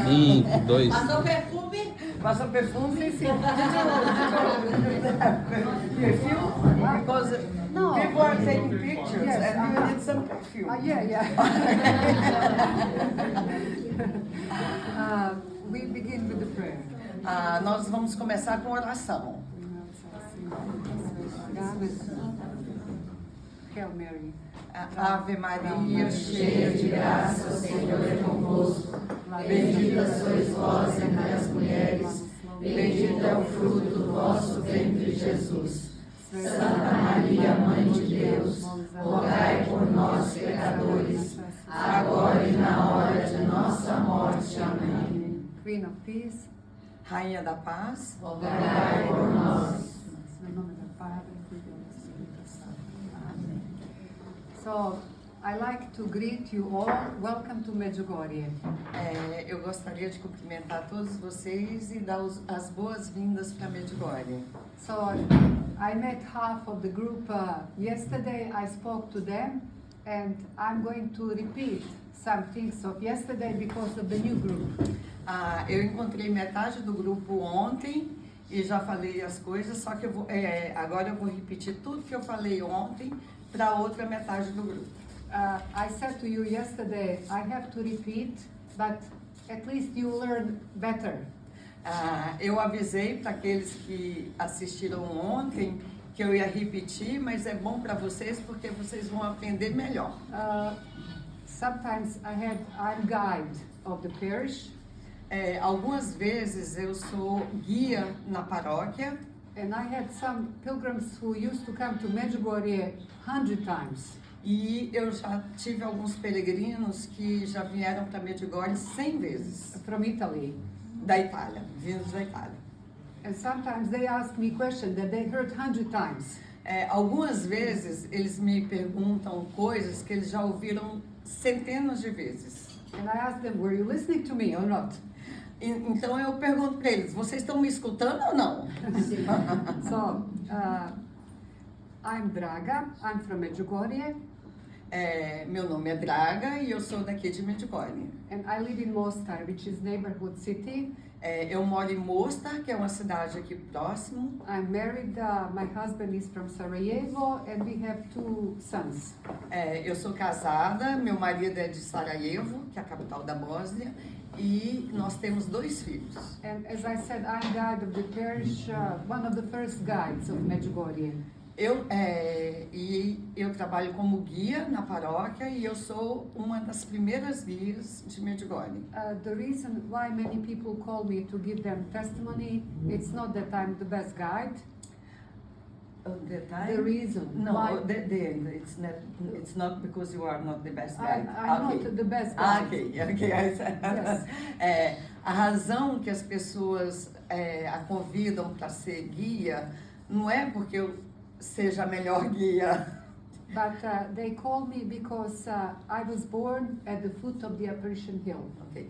5, 2. Passou perfume? Passa perfume? Sim. Perfume? Because No. people are taking pictures Yes, and you need some perfume. Yeah. We begin with the prayer. Nós vamos começar com oração. Hail Mary. Ave Maria, cheia de graça, o Senhor é convosco. Bendita sois vós entre as mulheres, bendito é o fruto do vosso ventre, Jesus. Santa Maria, Mãe de Deus, rogai por nós, pecadores, agora e na hora de nossa morte. Amém. Queen of Peace. Rainha da Paz, Rogai por nós. Em nome do Pai, do Filho e do Espírito Santo. Amém. So, I like to greet you all. Welcome to Medjugorje. Eu gostaria de cumprimentar todos vocês e dar as boas-vindas para Medjugorje. So, I met half of the group yesterday. I spoke to them, and I'm going to repeat some things of yesterday because of the new group. Eu encontrei metade do grupo ontem e já falei as coisas, só que agora eu vou repetir tudo que eu falei ontem para a outra metade do grupo. I said to you yesterday, I have to repeat, but at least you learn better. Eu avisei para aqueles que assistiram ontem que eu ia repetir, mas é bom para vocês porque vocês vão aprender melhor. Sometimes I'm guide of the parish. Algumas vezes eu sou guia na paróquia. And I had some pilgrims who used to come to Medjugorje 100 times. E eu já tive alguns peregrinos que já vieram para Medjugorje 100 vezes. From Italy. Da Itália, vindos da Itália. And sometimes they ask me questions that they heard 100 times. Algumas vezes eles me perguntam coisas que eles já ouviram centenas de vezes. And I ask them, were you listening to me or not? Então eu pergunto para eles, vocês estão me escutando ou não? So, I'm Draga, I'm from Medjugorje. Meu nome é Draga e eu sou daqui de Medjugorje. And I live in Mostar, which is neighborhood city. Eu moro em Mostar, que é uma cidade aqui próximo. I'm married, my husband is from Sarajevo, and we have 2 sons. Eu sou casada, meu marido é de Sarajevo, que é a capital da Bósnia, e nós temos 2 filhos. And as I said, I'm guide of the parish, one of the first guides of Medjugorje. Eu trabalho como guia na paróquia e eu sou uma das primeiras guias de Medjugorje. The reason why many people call me to give them testimony, it's not that I'm the best guide. The reason No, why it's not because you are not the best guide. I'm not the best guide. Okay. A razão que as pessoas a convidam para ser guia não é porque eu seja a melhor guia. But they call me because I was born at the foot of the Apparition Hill. Okay.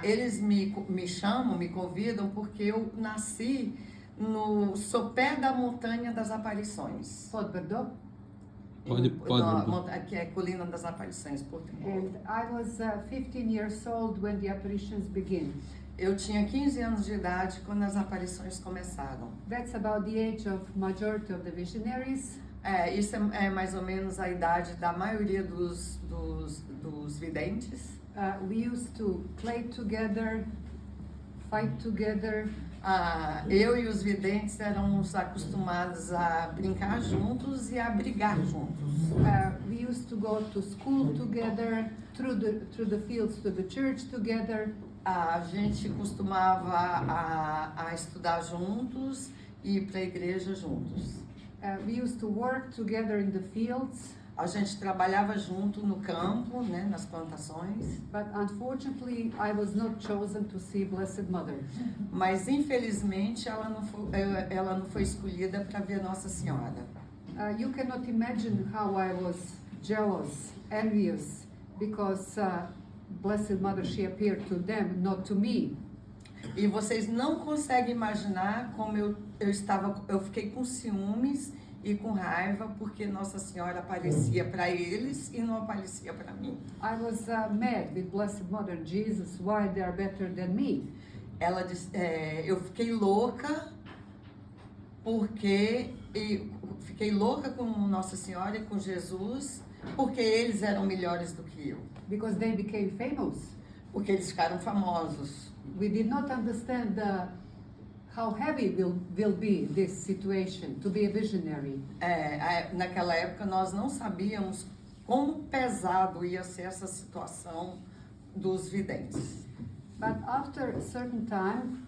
Eles me chamam, me convidam porque eu nasci no sopé da montanha das aparições. Podberdo. Que é Colina das Aparições, Portugal. And I was 15 years old when the apparitions begin. Eu tinha 15 anos de idade quando as aparições começaram. That's about the age of majority of the visionaries. Isso é mais ou menos a idade da maioria dos videntes. We used to play together, fight together. Eu e os videntes éramos acostumados a brincar juntos e a brigar juntos. We used to go to school together, through the fields to the church together. A gente costumava a estudar juntos e ir para a igreja juntos. We used to work together in the fields. A gente trabalhava junto no campo, né, nas plantações. But unfortunately, I was not chosen to see Blessed Mother. Mas infelizmente ela não foi escolhida para ver Nossa Senhora. You cannot imagine how I was jealous, envious, because Blessed Mother, she appeared to them, not to me. E vocês não conseguem imaginar como eu fiquei com ciúmes e com raiva porque Nossa Senhora aparecia para eles e não aparecia para mim. I was mad with Blessed Mother Jesus, why they are better than me. Ela disse, eu fiquei louca fiquei louca com Nossa Senhora e com Jesus porque eles eram melhores do que eu, Because they became famous. porque eles ficaram famosos. We did not understand how heavy will be this situation to be a visionary. Naquela época nós não sabíamos como pesado ia ser essa situação dos videntes. But after a certain time,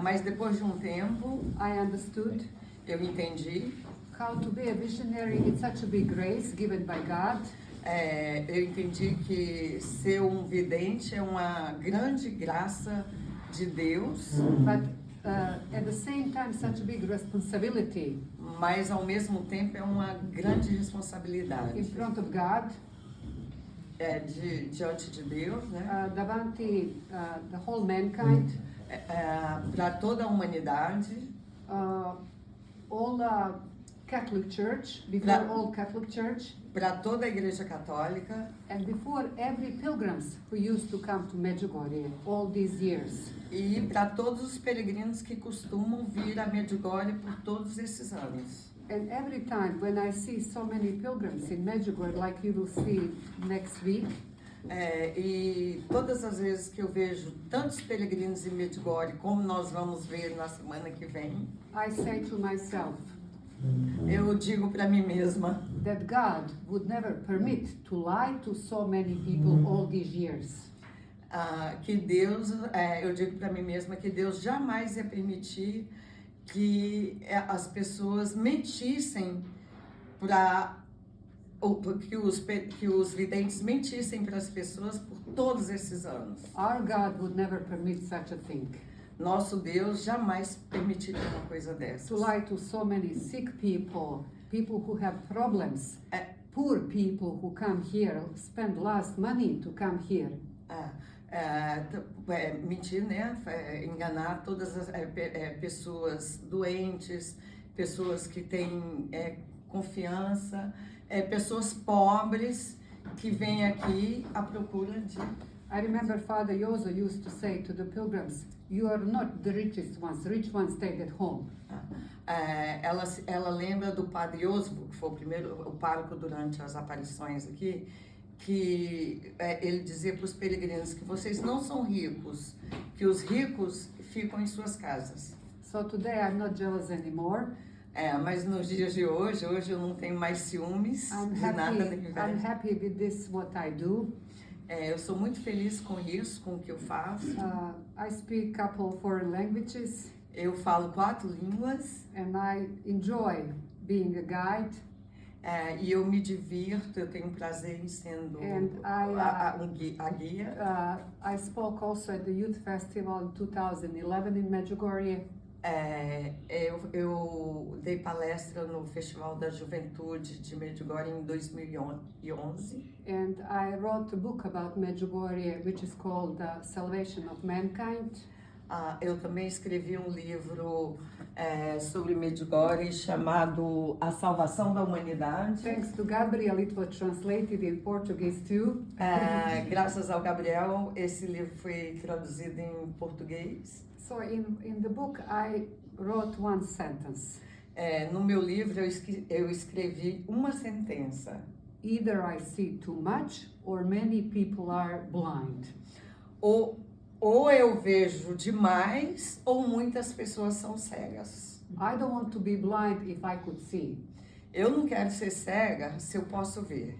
Mas depois de um tempo, I understood eu entendi, how to be a visionary is such a big grace given by God. eu entendi que ser um vidente é uma grande graça de Deus, But at the same time, such a big responsibility mas ao mesmo tempo é uma grande in responsabilidade front of God. diante de Deus, né? Davanti the whole mankind, Para toda a humanidade, all the Catholic Church, before That- all Catholic Church, para toda a Igreja Católica and before every pilgrims who used to come to Medjugorje all these years. e para todos os peregrinos que costumam vir a Medjugorje por todos esses anos. And every time when I see so many pilgrims in Medjugorje, like you will see next week, E todas as vezes que eu vejo tantos peregrinos em Medjugorje, como nós vamos ver na semana que vem, I say to myself eu digo para mim mesma that God would never permit to lie to so many people all these years. que Deus, eu digo para mim mesma que Deus jamais ia permitir que as pessoas mentissem que os videntes mentissem para as pessoas por todos esses anos. Our God would never permit such a thing. Nosso Deus jamais permitiria uma coisa dessas. To lie to so many sick people, people who have problems, poor people who come here, spend last money to come here. Mentir, né? Enganar todas as pessoas doentes, pessoas que têm confiança, pessoas pobres que vêm aqui à procura de... I remember Father Yoso used to say to the pilgrims, you are not the richest ones stayed at home. Ela lembra do Padre Osvo, que foi o pároco durante as aparições aqui, que ele dizia para os peregrinos que vocês não são ricos, que os ricos ficam em suas casas. So today I'm not jealous anymore. Mas nos dias de hoje eu não tenho mais ciúmes I'm de nada nem I'm inveja. happy with this what I do. Eu sou muito feliz com isso, com o que eu faço. I speak couple foreign languages Eu falo 4 línguas and I enjoy being a guide. e eu me divirto, eu tenho prazer em sendo And a guia. I spoke also at the Youth Festival in 2011 in Medjugorje. Eu dei palestra no Festival da Juventude de Medjugorje em 2011. And I wrote a book about Medjugorje, which is called Salvation of Mankind. Eu também escrevi um livro sobre Medjugorje chamado A Salvação da Humanidade. Thanks to Gabriel, it was translated in Portuguese too. Graças ao Gabriel, esse livro foi traduzido em português. So in the book, I wrote one sentence. No meu livro, eu escrevi uma sentença. Either I see too much or many people are blind. Ou eu vejo demais, ou muitas pessoas são cegas. I don't want to be blind if I could see. Eu não quero ser cega se eu posso ver.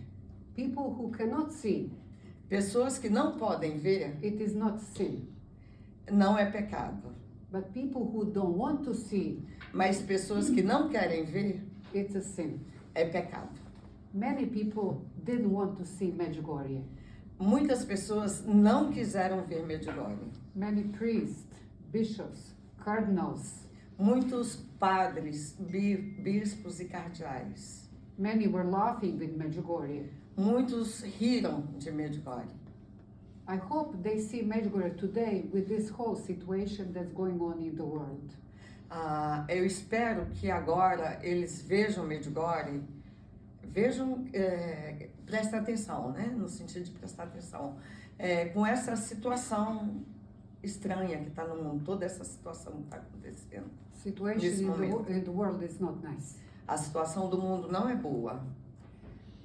People who cannot see, Pessoas que não podem ver, it is not sin. não é pecado. But people who don't want to see, Mas pessoas que não querem ver, it's a sin. é pecado. Many people didn't want to see Medjugorje. Muitas pessoas não quiseram ver Medjugorje. Many priests, bishops, cardinals, Muitos padres, bispos e cardeais. many were laughing with Medjugorje. Muitos riram de Medjugorje. I hope they see Medjugorje today with this whole situation that's going on in the world. Eu espero que agora eles vejam Medjugorje, prestem atenção, né? No sentido de prestar atenção, com essa situação estranha que está no mundo, toda essa situação que está acontecendo. Situation in the world is not nice. A situação do mundo não é boa.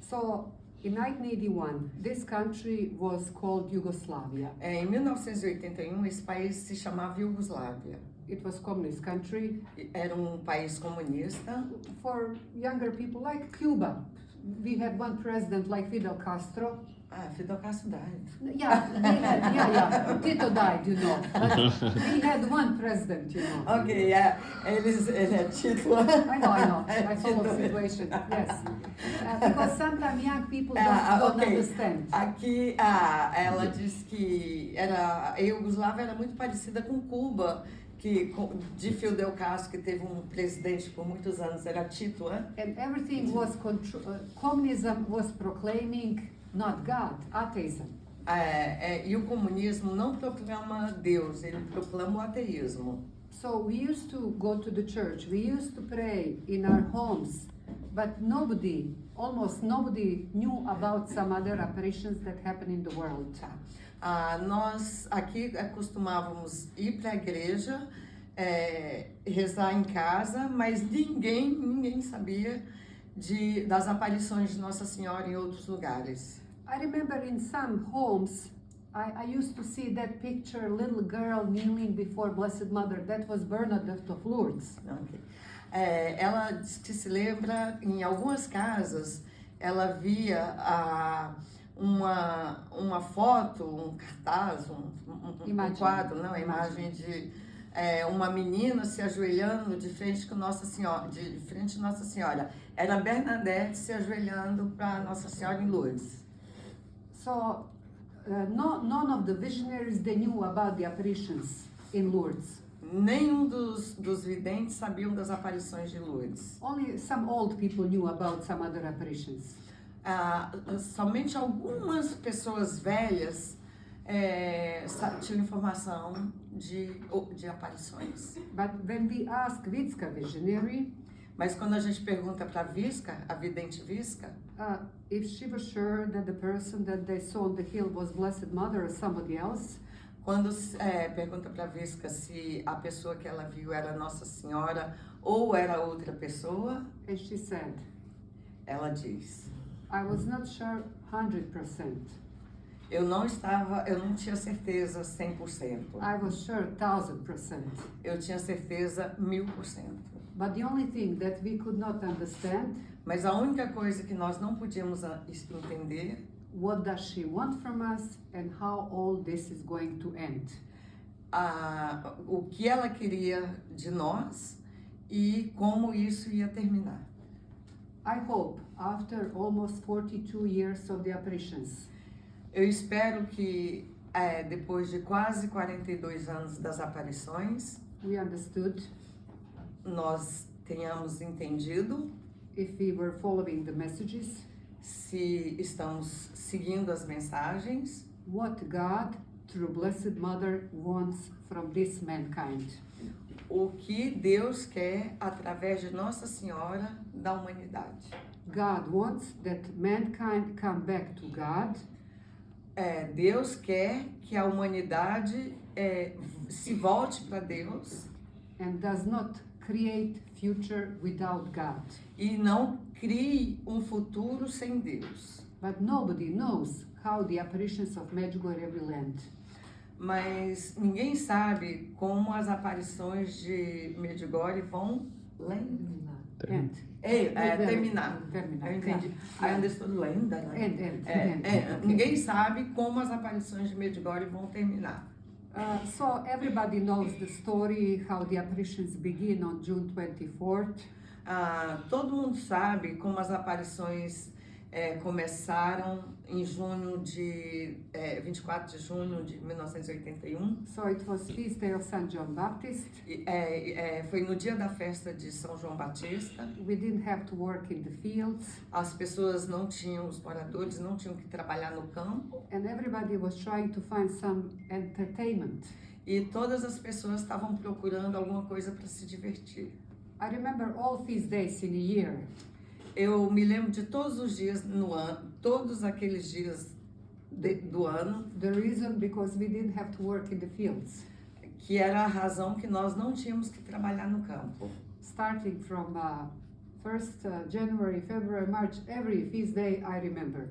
So, in 1981, this country was called Yugoslavia. Em 1981, esse país se chamava Iugoslávia. It was communist country. Era país comunista. For younger people like Cuba, we had one president like Fidel Castro. Fidel Castro died. Yeah. Tito died, you know. But we had one president, you know. Okay, ele é Tito. I know. I follow the situation. Yes. Because sometimes young people don't understand. Aqui, ela disse que a Iugoslávia era muito parecida com Cuba, de Fidel Castro, que teve presidente por muitos anos, era Tito, né? And everything was communism was proclaiming not God, atheism. E o comunismo não proclama Deus, ele proclama o ateísmo. So we used to go to the church, we used to pray in our homes, but almost nobody knew about some other apparitions that happen in the world. Nós aqui costumávamos ir para a igreja, rezar em casa, mas ninguém sabia das aparições de Nossa Senhora em outros lugares. I remember in some homes, I used to see that picture, little girl kneeling before Blessed Mother. That was Bernadette of Lourdes. Okay. Ela diz que se lembra, em algumas casas, ela via uma foto, um cartaz, um quadro, não, a imagem de uma menina se ajoelhando de frente com Nossa Senhora, de frente a Nossa Senhora. Era Bernadette se ajoelhando para Nossa Senhora em Lourdes. So, none of the visionaries, they knew about the apparitions in Lourdes. Nenhum dos videntes sabiam das aparições de Lourdes. Only some old people knew about some other apparitions. Somente algumas pessoas velhas tinham informação de aparições. But when we ask Vitska visionary, mas quando a gente pergunta para a vidente Visca, if she was sure that the person that they saw on the hill was Blessed Mother or somebody else, quando pergunta para a Visca se a pessoa que ela viu era Nossa Senhora ou era outra pessoa, and she said, ela diz, I was not sure 100%. Eu não tinha certeza 100%. I was sure 1000%. Eu tinha certeza 1000%. But the only thing that we could not understand, mas a única coisa que nós não podíamos entender, what does she want from us and how all this is going to end? O que ela queria de nós e como isso ia terminar. I hope after almost 42 years of the apparitions, eu espero que depois de quase 42 anos das aparições, we understood, nós tenhamos entendido, if we were following the messages, se estamos seguindo as mensagens, what God through Blessed Mother wants from this mankind. O que Deus quer através de Nossa Senhora da humanidade. God wants that mankind come back to God. Deus quer que a humanidade se volte para Deus. And does not create future without God. E não crie futuro sem Deus. But nobody knows how the apparitions of Medjugorje will end. Mas ninguém sabe como as aparições de Medjugorje vão terminar. Eu entendi. I understood land. Ninguém sabe como as aparições de Medjugorje vão terminar. So everybody knows the story, how the apparitions begin on June 24th. Todo mundo sabe como as aparições começaram em 24 de junho de 1981. So it was feast day of St. John Baptist. Foi no dia da festa de São João Batista. We didn't have to work in the fields. As pessoas os moradores não tinham que trabalhar no campo. And everybody was trying to find some entertainment. e todas as pessoas estavam procurando alguma coisa para se divertir. I remember all these days in a year. Eu me lembro de todos os dias no ano, todos aqueles dias do ano, The reason because we didn't have to work in the fields. que era a razão que nós não tínhamos que trabalhar no campo. Starting from 1st January, February, March, every feast day I remember.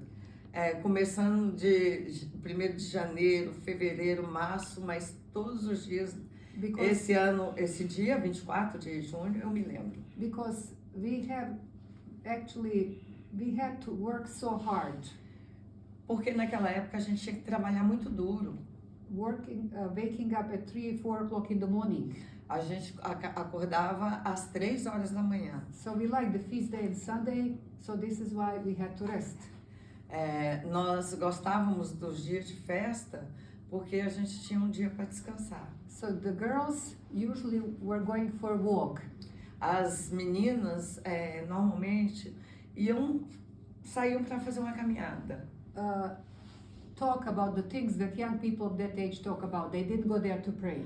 Começando de 1º de janeiro, fevereiro, março, mas todos os dias, Because, esse ano, esse dia, 24 de junho, eu me lembro. because we had to work so hard. Porque naquela época a gente tinha que trabalhar muito duro. Waking up at 3, 4 o'clock in the morning. A gente acordava às 3 horas da manhã. So we like the feast day and Sunday, so this is why we had to rest. Nós gostávamos dos dias de festa porque a gente tinha um dia para descansar. So the girls usually were going for a walk. As meninas normalmente saíam para fazer uma caminhada. Talk about the things that young people of that age talk about. They didn't go there to pray.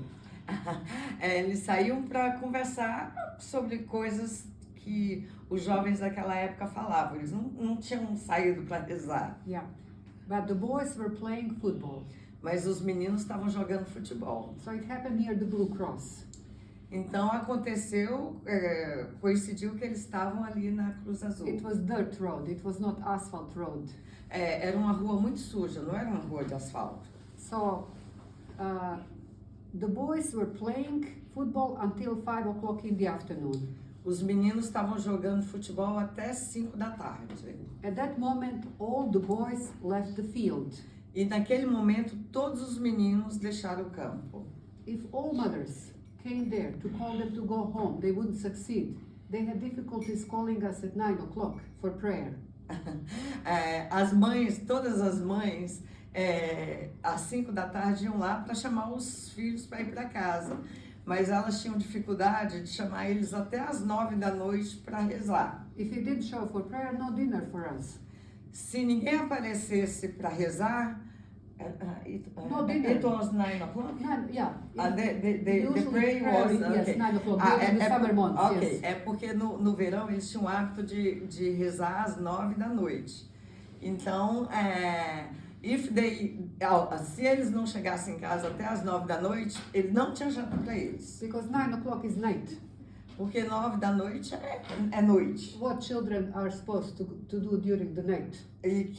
Eles saíam para conversar sobre coisas que os jovens daquela época falavam. Eles não tinham saído para rezar. Yeah, but the boys were playing football. Mas os meninos estavam jogando futebol. So it happened near the Blue Cross. Então coincidiu que eles estavam ali na Cruz Azul. It was dirt road. It was not asphalt road. Era uma rua muito suja, não era uma rua de asfalto. So the boys were playing football until 5 o'clock in the afternoon. Os meninos estavam jogando futebol até 5 da tarde. At that moment, all the boys left the field. E naquele momento, todos os meninos deixaram o campo. If all mothers came there to call them to go home, they wouldn't succeed. They had difficulties calling us at 9 o'clock for prayer. As mães, todas as mães, às 5 da tarde iam lá para chamar os filhos para ir para casa. Mas elas tinham dificuldade de chamar eles até às 9 da noite para rezar. If you didn't show for prayer, no dinner for us. Se ninguém aparecesse para rezar, No dinner. it was 9 o'clock? Yeah. The Usually prayer was... yes, Okay. 9 o'clock, during the summer months, Ok, yes. é porque no verão eles tinham o hábito de rezar às 9 da noite. Então, se eles não chegassem em casa até às 9 da noite, ele não tinha janta para eles. Because 9 o'clock is night. Porque 9 da noite é noite. What children are supposed to do during the night? E o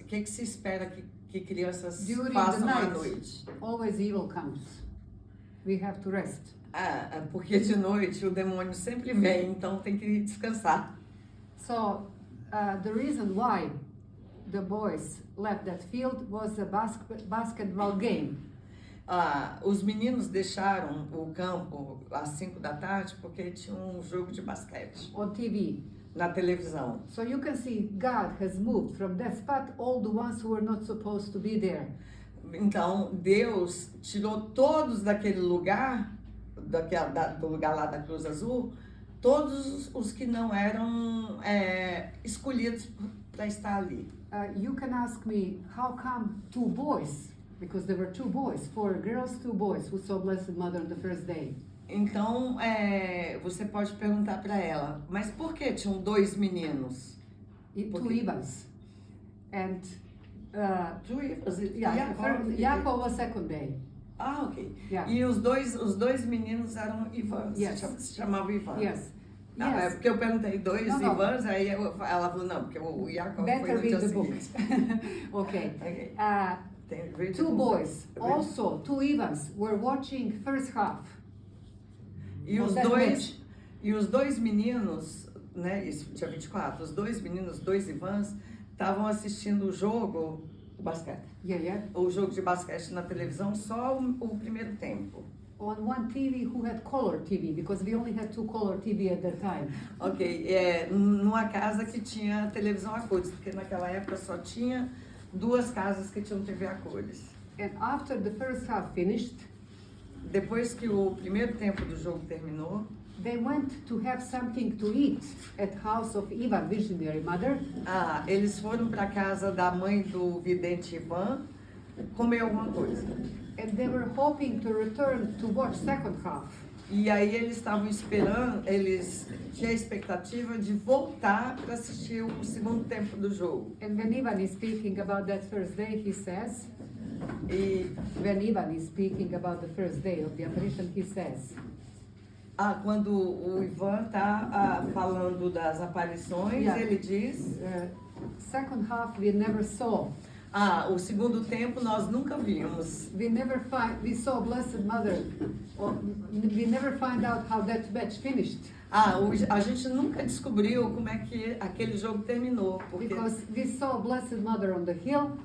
que se espera que crianças During façam the à night, noite? always evil comes. We have to rest. Porque de noite o demônio sempre vem, então tem que descansar. So the reason why the boys left that field was a basketball game. Os meninos deixaram o campo às 5 da tarde porque tinha um jogo de basquete On TV. na televisão. So you can see God has moved from that spot all the ones who were not supposed to be there. Então Deus tirou todos daquele lugar, do lugar lá da Cruz Azul, todos os que não eram escolhidos para estar ali. You can ask me, how come 2 boys? Because there were 2 boys, 4 girls, 2 boys who saw Blessed Mother on the first day. Então, você pode perguntar para ela, mas por que tinham 2 meninos? 2 Ivans. And 2 Ivans? Yaakov was second day. Ok. Yeah. E os dois meninos eram Ivans, Yes. se chamavam Ivans. Yes. É porque eu perguntei 2 No. Ivans, aí ela falou, não, porque o Yaakov foi Better no read dia the book. seguinte. Okay. Ok. Read the 2 book. boys, also 2 Ivans, were watching first half. E Was os that dois, match? e os 2 meninos, né, isso, dia 24, os 2 meninos, 2 Ivans, estavam assistindo o jogo, o basquete, Yeah. o jogo de basquete na televisão, só o primeiro tempo. On one TV who had color TV, because we only had 2 color TV at that time. Ok, numa casa que tinha televisão a cores, porque naquela época só tinha 2 casas que tinham TV a cores. And after the first half finished, Depois que o primeiro tempo do jogo terminou, they went to have something to eat at house of Ivan, visionary mother. eles foram para casa da mãe do vidente Ivan, comer alguma coisa. And they were hoping to return to watch second half. E aí eles estavam esperando, eles tinham a expectativa de voltar para assistir o segundo tempo do jogo. And when Ivan is speaking about that first day, he says, E when Ivan is speaking about the first day of the apparition, he says, quando o Ivan está falando das aparições, Yeah. ele diz, second half we never saw. o segundo tempo nós nunca vimos. We saw Blessed Mother, or we never find out how that match finished. A gente nunca descobriu como é que aquele jogo terminou, Because we saw Blessed Mother on the hill,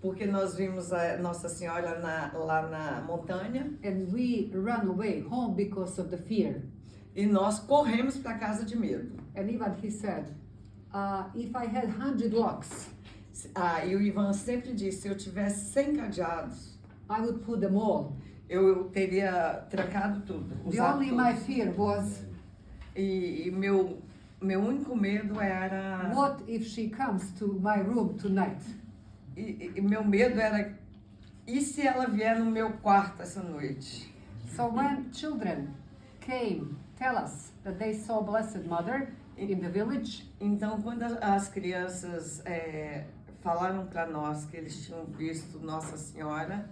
porque nós vimos a Nossa Senhora lá na montanha and we ran away home because of the fear. e nós corremos para casa de medo. And even he said, if I had 100 locks, E o Ivan sempre disse, se eu tivesse 100 cadeados, I would put them all. eu teria trancado tudo. The usado only my todos. fear was, E meu único medo era... what if she comes to my room tonight? E meu medo era, e se ela vier no meu quarto essa noite? So when children came, tell us that they saw Blessed Mother in the village, Então, quando as crianças falaram para nós que eles tinham visto Nossa Senhora,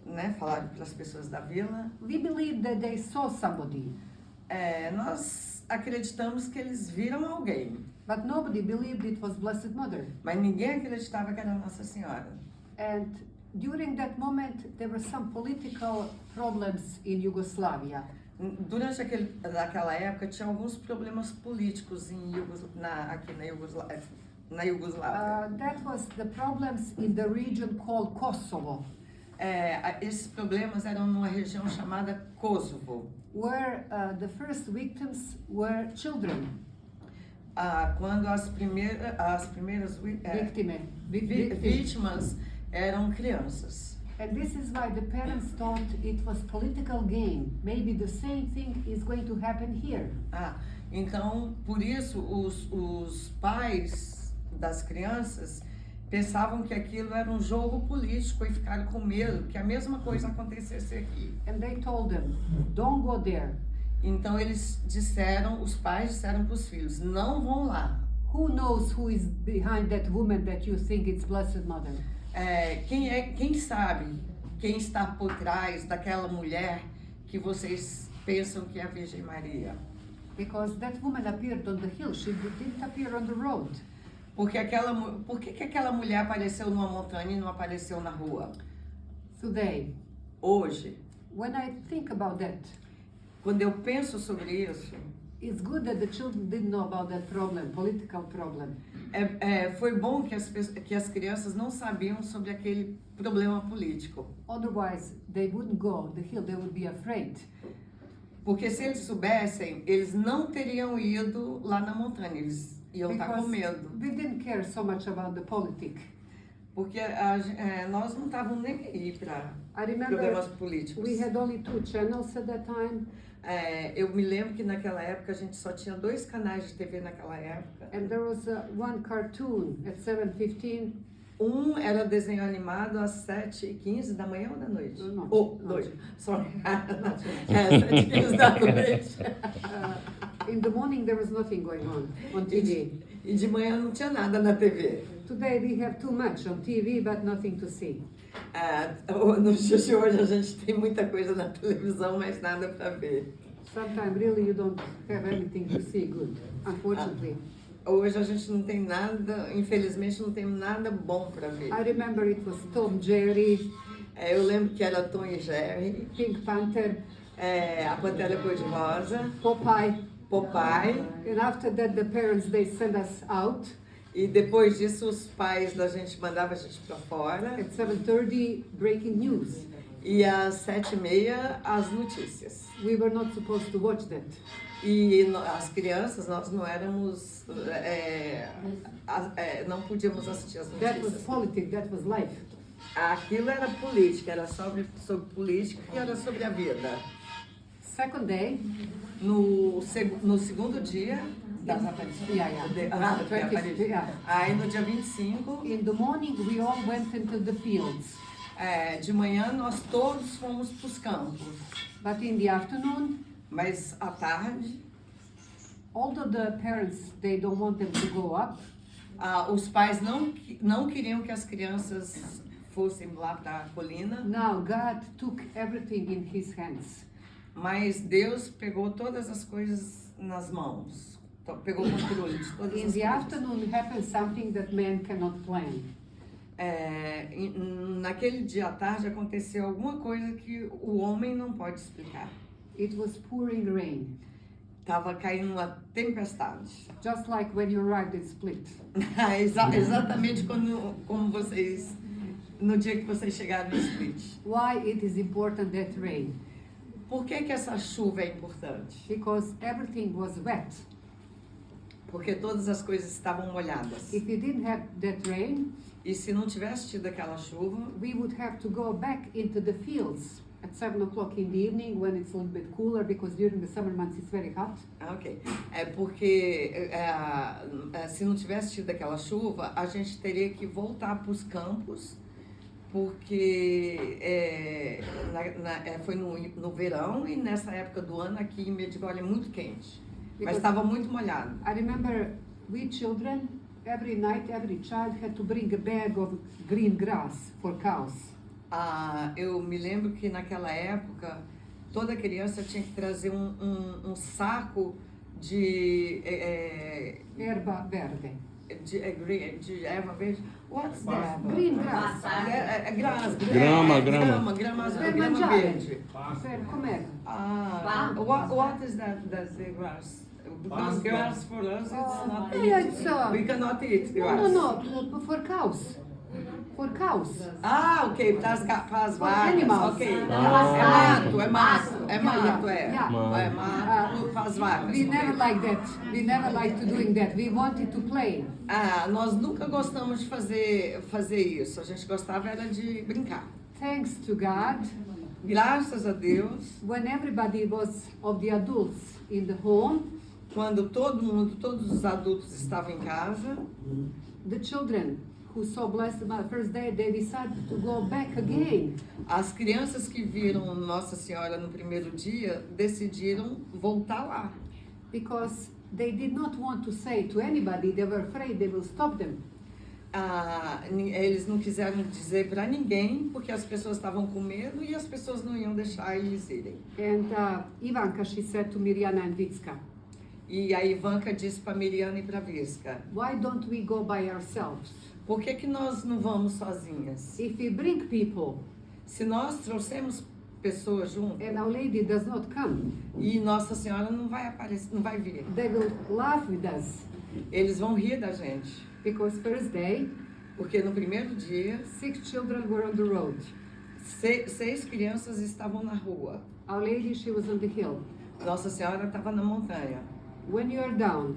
né, falaram para as pessoas da vila, we believed that they saw somebody, nós acreditamos que eles viram alguém, but nobody believed it was Blessed Mother. mas ninguém acreditava que era Nossa Senhora. And during that moment, there were some political problems in Yugoslavia. Durante naquela época tinha alguns problemas políticos aqui na Iugoslávia. That was the problems in the region called Kosovo, Esses problemas eram numa região chamada Kosovo, where the first victims were children. quando as primeiras Victims. vítimas eram crianças. And this is why the parents thought it was political game. Maybe the same thing is going to happen here. Então, por isso, os pais das crianças pensavam que aquilo era um jogo político e ficaram com medo que a mesma coisa acontecesse aqui. And they told them, don't go there. Então, os pais disseram para os filhos, não vão lá. Who knows who is behind that woman that you think it's Blessed Mother? Quem sabe quem está por trás daquela mulher que vocês pensam que é a Virgem Maria? Because that woman appeared on the hill. She didn't appear on the road. Por que aquela mulher apareceu numa montanha e não apareceu na rua? Today, Hoje, when I think about that, quando eu penso sobre isso, it's good that the children didn't know about that problem, political problem. foi bom que as crianças não sabiam sobre aquele problema político. Otherwise, they wouldn't go on the hill. They would be afraid. Porque se eles soubessem, eles não teriam ido lá na montanha, eles iam estar com medo. we didn't care so much about the politics. Porque nós não estávamos nem aí para I remember problemas políticos. we had only 2 channels at that time, Eu me lembro que naquela época a gente só tinha 2 canais de TV naquela época. and there was one cartoon at 7:15. Um era desenho animado às 7h15 da manhã ou da noite? Noite. Sorry. 7h15 da noite. In the morning there was nothing going on TV. E de manhã não tinha nada na TV. Today we have too much on TV but nothing to see. Nos dias de hoje a gente tem muita coisa na televisão, mas nada para ver. Sometimes really you don't have anything to see good, unfortunately. Hoje a gente não tem nada, infelizmente não tem nada bom para ver. I remember it was Tom, Jerry, Eu lembro que era Tom e Jerry, Pink Panther, a Pantera Cor-de-Rosa, Popeye, Popeye, and after that the parents they send us out e depois disso os pais da gente mandavam a gente para fora, at 7:30 breaking news. e às 7h30 as notícias. We were not supposed to watch that. E as crianças, nós não éramos, não podíamos assistir as That was notícias. politics, that was life. Aquilo era política, era sobre política e era sobre a vida. Second day, No segundo dia das aparições. Yeah. Aí no dia 25, in the morning we all went into the fields. De manhã nós todos fomos para os campos, But in the afternoon, mas à tarde although the parents, they don't want them to go up, os pais não queriam que as crianças fossem lá para a colina, now God took everything in his hands. mas Deus pegou todas as coisas nas mãos, então, pegou o controle de todas In as the coisas. afternoon happens something that man cannot plan. Naquele dia à tarde aconteceu alguma coisa que o homem não pode explicar. It was pouring rain, Tava caindo uma tempestade. just like when you arrived in Split. Exatamente como vocês, no dia que vocês chegaram no Split. Why it is important that rain? Por que essa chuva é importante? Because everything was wet. Porque todas as coisas estavam molhadas. If we didn't have that rain, E se não tivesse tido aquela chuva, we would have to go back into the fields at 7 o'clock in the evening when it's a little bit cooler, because during the summer months it's very hot. ok. Porque se não tivesse tido aquela chuva, a gente teria que voltar para os campos, porque foi no verão e nessa época do ano aqui em Medjugorje é muito quente. Mas estava muito molhado. I remember we children, every night, every child had to bring a bag of green grass for cows. Eu me lembro que naquela época toda criança tinha que trazer um saco de Erva verde. de erva verde. What's that? Green grass. Grama Per grama mangiare, verde. per comer. What is that? That's the grass. Because grass for us it's not. Yeah, it's, We cannot eat no, grass. no, for cows. For cows. Ok, para as For vacas. animals. Ok. Yeah. É mato. Yeah. Para as vacas. We never ok. like that. We never like to doing that. We wanted to play. Nós nunca gostamos de fazer isso. A gente gostava era de brincar. Thanks to God, Graças a Deus, when everybody was of the adults in the home, quando todos os adultos estavam em casa, the children who saw Blessed Mother first day, they decided to go back again. as crianças que viram Nossa Senhora no primeiro dia decidiram voltar lá. Because they did not want to say to anybody, they were afraid they will stop them. Eles não quiseram dizer para ninguém porque as pessoas estavam com medo e as pessoas não iam deixar eles irem. And Ivanka, she said to Mirjana and Vitska, E a Ivanka disse para Miriana e para Visca: why don't we go by ourselves? por que nós não vamos sozinhas? If we bring people Se nós trouxemos pessoas junto and Our Lady does not come, e Nossa Senhora não vai aparecer, não vai vir, they will laugh with us. eles vão rir da gente, Because first day, porque no primeiro dia 6 children were on the road. 6 crianças estavam na rua. Our Lady, she was on the hill. Nossa Senhora estava na montanha. When you are down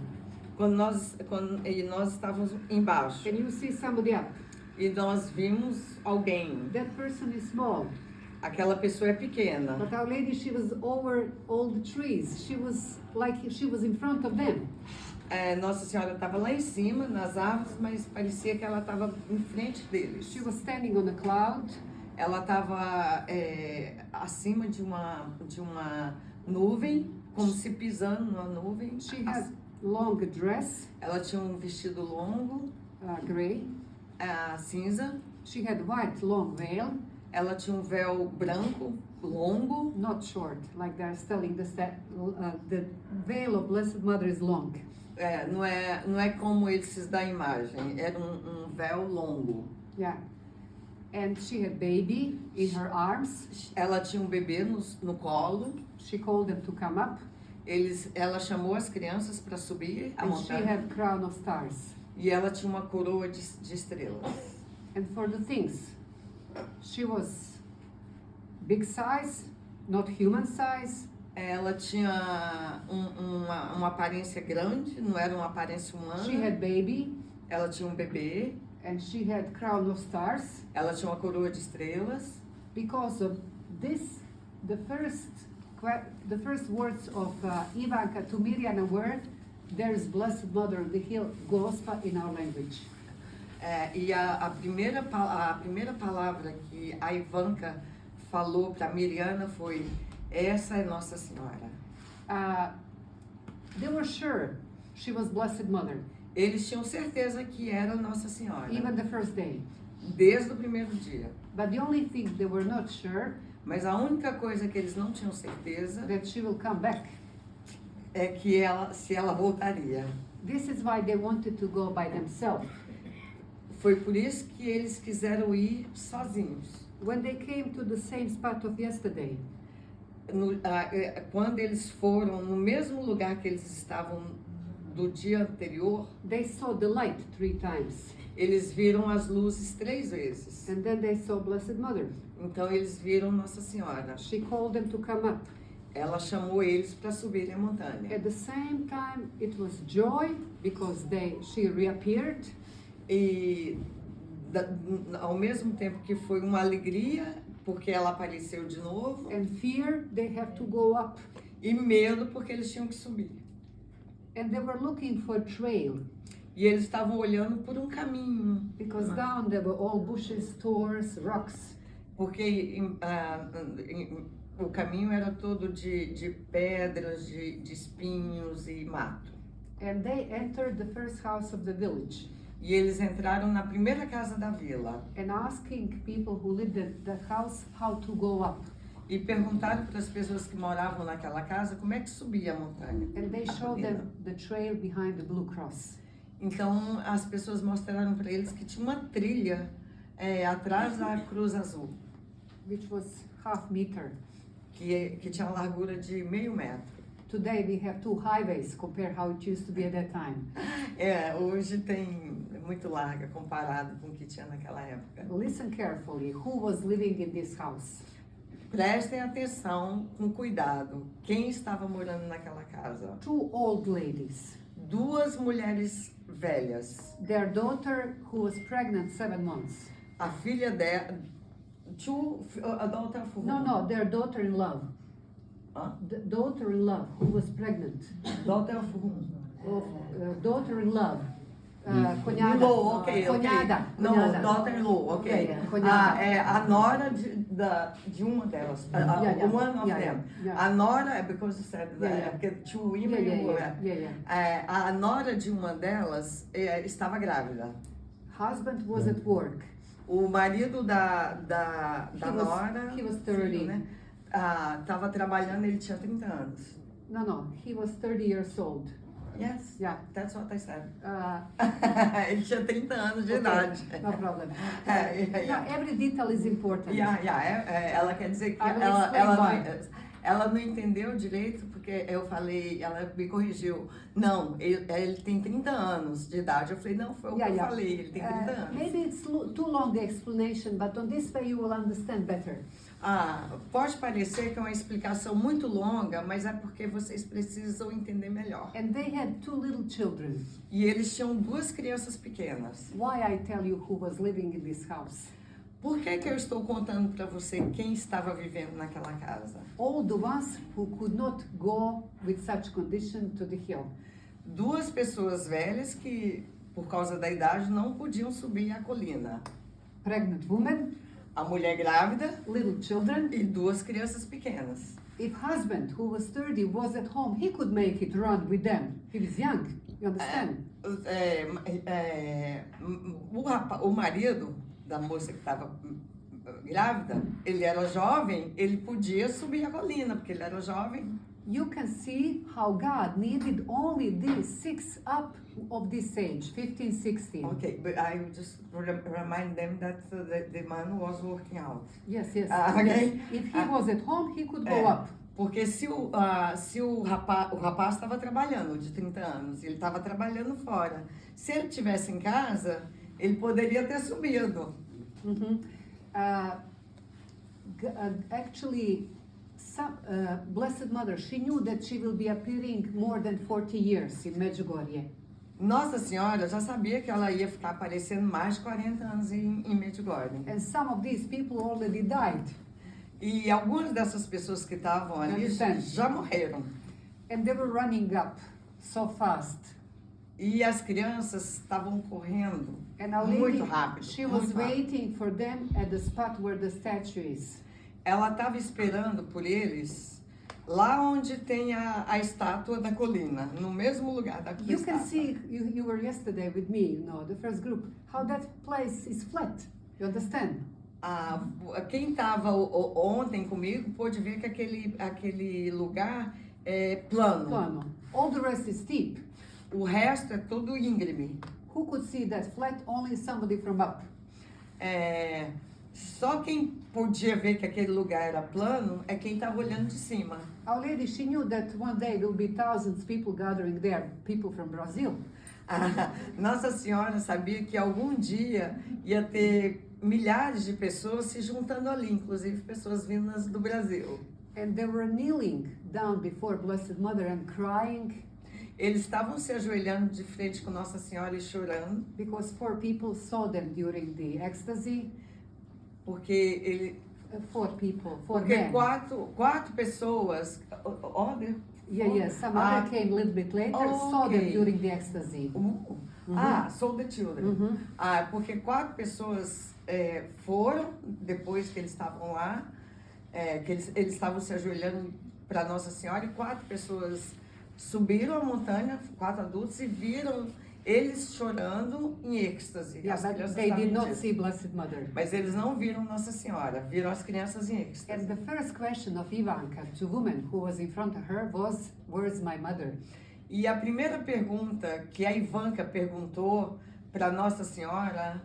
Quando nós estávamos embaixo and you see somebody up, e nós vimos alguém, that person is small. aquela pessoa é pequena, But Our Lady, she was over all the trees. She was like she was in front of them. Nossa Senhora estava lá em cima, nas árvores, mas parecia que ela estava em frente deles. She was standing on a cloud. Ela estava acima de uma nuvem, como se pisando numa nuvem. She had long dress, Ela tinha um vestido longo, gray. cinza. She had white long veil, Ela tinha um véu branco, longo. not short, like they're telling the veil of Blessed Mother is long. Não é como esses da imagem, era um véu longo. Yeah. And she had baby in her arms. Ela tinha um bebê no colo. She called them to come up. Ela chamou as crianças para subir a And she montanha. had crown of stars. E ela tinha uma coroa de estrelas. And for the things, she was big size, not human size. Ela tinha uma aparência grande, não era uma aparência humana. She had baby, Ela tinha um bebê, and she had crown of stars. ela tinha uma coroa de estrelas. Because of this, the first words of Ivanka to Mirjana were, "There is Blessed Mother on the hill," Gospa in our language. E a primeira palavra que a Ivanka falou para a Miriana foi: essa é Nossa Senhora. They were sure she was Blessed Mother, Eles tinham certeza que era Nossa Senhora, even the first day. desde o primeiro dia. But the only thing they were not sure Mas a única coisa que eles não tinham certeza that she will come back. é que se ela voltaria. This is why they wanted to go by themselves. Foi por isso que eles quiseram ir sozinhos. When they came to the same spot of yesterday, Quando eles foram no mesmo lugar que eles estavam do dia anterior, they saw the light 3 times. eles viram as luzes 3 vezes. And then they saw Blessed Mother. Então eles viram Nossa Senhora. She called them to come up. Ela chamou eles para subirem a montanha. At the same time, it was joy because she reappeared. E ao mesmo tempo que foi uma alegria, porque ela apareceu de novo, And fear, they have to go up. e medo, porque eles tinham que subir. And they were looking for a trail E eles estavam olhando por um caminho, because down there were all bushes, thorns, rocks. porque o caminho era todo de pedras, de espinhos e mato. And they entered the first house of the village E eles entraram na primeira casa da vila and asking people who lived in the house how to go up. e perguntaram para as pessoas que moravam naquela casa como é que subia a montanha. And they a showed colina. them the trail behind the blue cross. Então as pessoas mostraram para eles que tinha uma trilha atrás da cruz azul, Which was half meter. que tinha uma largura de meio metro. Today we have 2 highways compared how it used to be at that time. Hoje tem muito larga comparado com o que tinha naquela época. Listen carefully, who was living in this house? Prestem atenção com cuidado. Quem estava morando naquela casa? 2 old ladies. 2 mulheres velhas. Their daughter who was pregnant 7 months. A filha dela, a daughter of whom? No, their daughter-in-law. Hã? The daughter-in-law who was pregnant. Daughter of whom? Daughter-in-law. Cunhada. In-law, ok. Cunhada. Não, Cunhada. daughter-in-law, ok. Yeah, cunhada. A nora de uma delas. Yeah, One of yeah, them. yeah. A nora, because you said that, Yeah. porque two women Yeah. a nora de uma delas estava grávida. Husband was at work. O marido da nora, he was 30. filho, né? Estava trabalhando, ele tinha 30 anos. No, he was 30 years old. Yes, Yeah. that's what I said. Uh, Ele tinha 30 anos de okay, idade. no problem. Yeah. No, every detail is important. Ela quer dizer que I will explain ela não entendeu direito, porque eu falei, ela me corrigiu. Não, ele tem 30 anos de idade. Eu falei, não, foi o que eu falei, ele tem 30 anos. Maybe it's too long the explanation, but on this way you will understand better. Pode parecer que é uma explicação muito longa, mas é porque vocês precisam entender melhor. And they had 2 little children. E eles tinham 2 crianças pequenas. Why I tell you who was living in this house? Por que eu estou contando para você quem estava vivendo naquela casa? All the ones who could not go with such condition to the hill. 2 pessoas velhas que, por causa da idade, não podiam subir a colina. Pregnant woman, A mulher grávida little children. e 2 crianças pequenas. If husband, who was 30, was at home, he could make it run with them. He was young, you understand? O marido da moça que estava grávida, ele era jovem, ele podia subir a colina, porque ele era jovem. You can see how God needed only these 6 up of this age, 15, 16. Okay, but I would just remind them that the man was working out. Yes. Okay. If he was at home, he could go up. Porque se o rapaz estava trabalhando, de 30 anos, ele estava trabalhando fora. Se ele estivesse em casa, ele poderia ter subido. Actually, Blessed Mother, she knew that she will be appearing more than 40 years in Medjugorje. Nossa Senhora já sabia que ela ia ficar aparecendo mais de 40 anos em Medjugorje. And some of these people already died. E algumas dessas pessoas que estavam ali já morreram. And they were running up so fast. E as crianças estavam correndo And our muito lady, rápido. she was muito rápido. waiting for them at the spot where the statue is. Ela estava esperando por eles lá onde tem a estátua da colina, no mesmo lugar da You can estátua. see, you were yesterday with me, the first group, how that place is flat. You understand? Quem estava ontem comigo pôde ver que aquele lugar é plano. Plano. All the rest is steep. O resto é todo íngreme. Who could see that flat? Only somebody from up. Só quem podia ver que aquele lugar era plano é quem estava olhando de cima. Our lady, she knew that one day there will be thousands of people gathering there, people from Brazil. Nossa Senhora sabia que algum dia ia ter milhares de pessoas se juntando ali, inclusive pessoas vindas do Brasil. And they were kneeling down before Blessed Mother and crying Eles estavam se ajoelhando de frente com Nossa Senhora e chorando, because 4 people saw them during the ecstasy. porque 4 people, 4 porque men. quatro pessoas, Yeah, some other came a little bit later, saw them okay. during the ecstasy. Sold the children. Porque 4 pessoas foram depois que eles estavam lá, que eles estavam se ajoelhando para Nossa Senhora, e 4 pessoas subiram a montanha, 4 adultos, e viram eles chorando em êxtase. Yeah, As but crianças they estavam did em not êxtase. see Blessed Mother. Mas eles não viram Nossa Senhora, viram as crianças em êxtase. And the first question of Ivanka to woman who was in front of her was, "Where's my mother?" E a primeira pergunta que a Ivanka perguntou para Nossa Senhora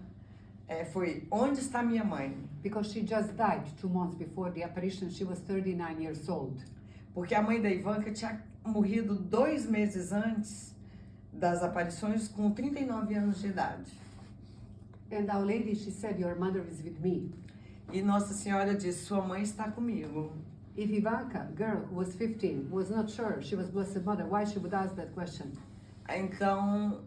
foi: onde está minha mãe? Because she just died 2 months before the apparition. She was 39 years old. Porque a mãe da Ivanka tinha morrido 2 meses antes das aparições, com 39 anos de idade. And Our Lady, she said, "Your mother is with me." E Nossa Senhora disse: sua mãe está comigo. If Ivanka, girl who was 15, was not sure she was Blessed Mother, why she would ask that question? Então,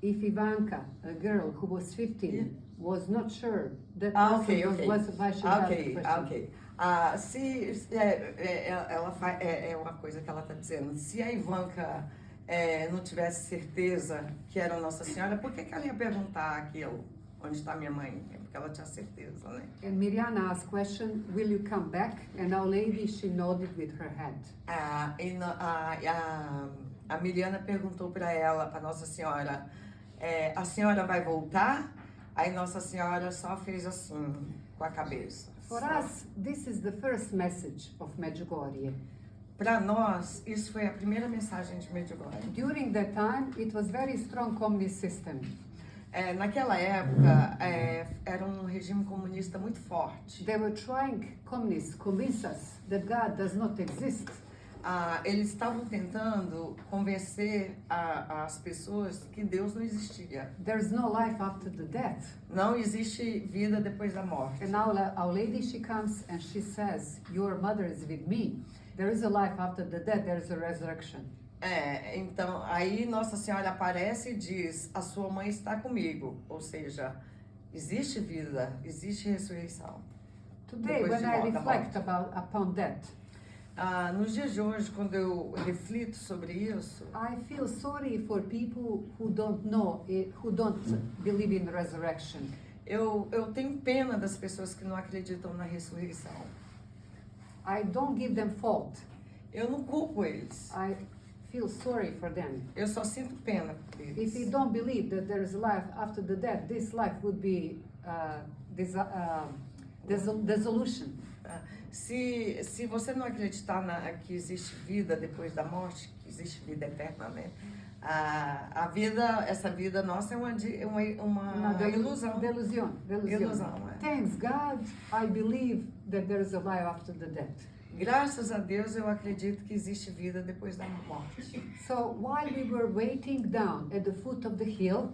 If Ivanka, a girl who was 15, Yeah. was not sure that ok. person was Blessed, why she would ask the question? Ok. É uma coisa que ela está dizendo. Se a Ivanka não tivesse certeza que era Nossa Senhora, por que ela ia perguntar aquilo? Onde está minha mãe? É porque ela tinha certeza, né? And Miriana asked question, "Will you come back?" And Our Lady, she nodded with her head. A Miriana perguntou para ela, para Nossa Senhora, a senhora vai voltar? Aí Nossa Senhora só fez assim, com a cabeça. For us, this is the first message of Medjugorje. Para nós, isso foi a primeira mensagem de Medjugorje. During that time, it was very strong communist system. Naquela época, era um regime comunista muito forte. They were trying, communists, convince us that God does not exist. Eles estavam tentando convencer as pessoas que Deus não existia. There's no life after the death. Não existe vida depois da morte. And now Our Lady, she comes and she says, "Your mother is with me. There is a life after the death, there is a resurrection." Então, aí Nossa Senhora aparece e diz: a sua mãe está comigo. Ou seja, existe vida, existe ressurreição. Today, Depois when de I morte, da reflect upon that, nos dias de hoje, quando eu reflito sobre isso, I feel sorry for people who don't know, who don't believe in resurrection. eu tenho pena das pessoas que não acreditam na ressurreição. I don't give them fault. Eu não culpo eles. I feel sorry for them. Eu só sinto pena por If eles. you don't believe that there is life after the death, this life would be dissolution. Se você não acreditar que existe vida depois da morte, que existe vida eterna, né? Essa vida nossa é uma ilusão. Delusion. Ilusão, Thanks God, I believe that there is a life after the death. Graças a Deus eu acredito que existe vida depois da morte. So while we were waiting down at the foot of the hill,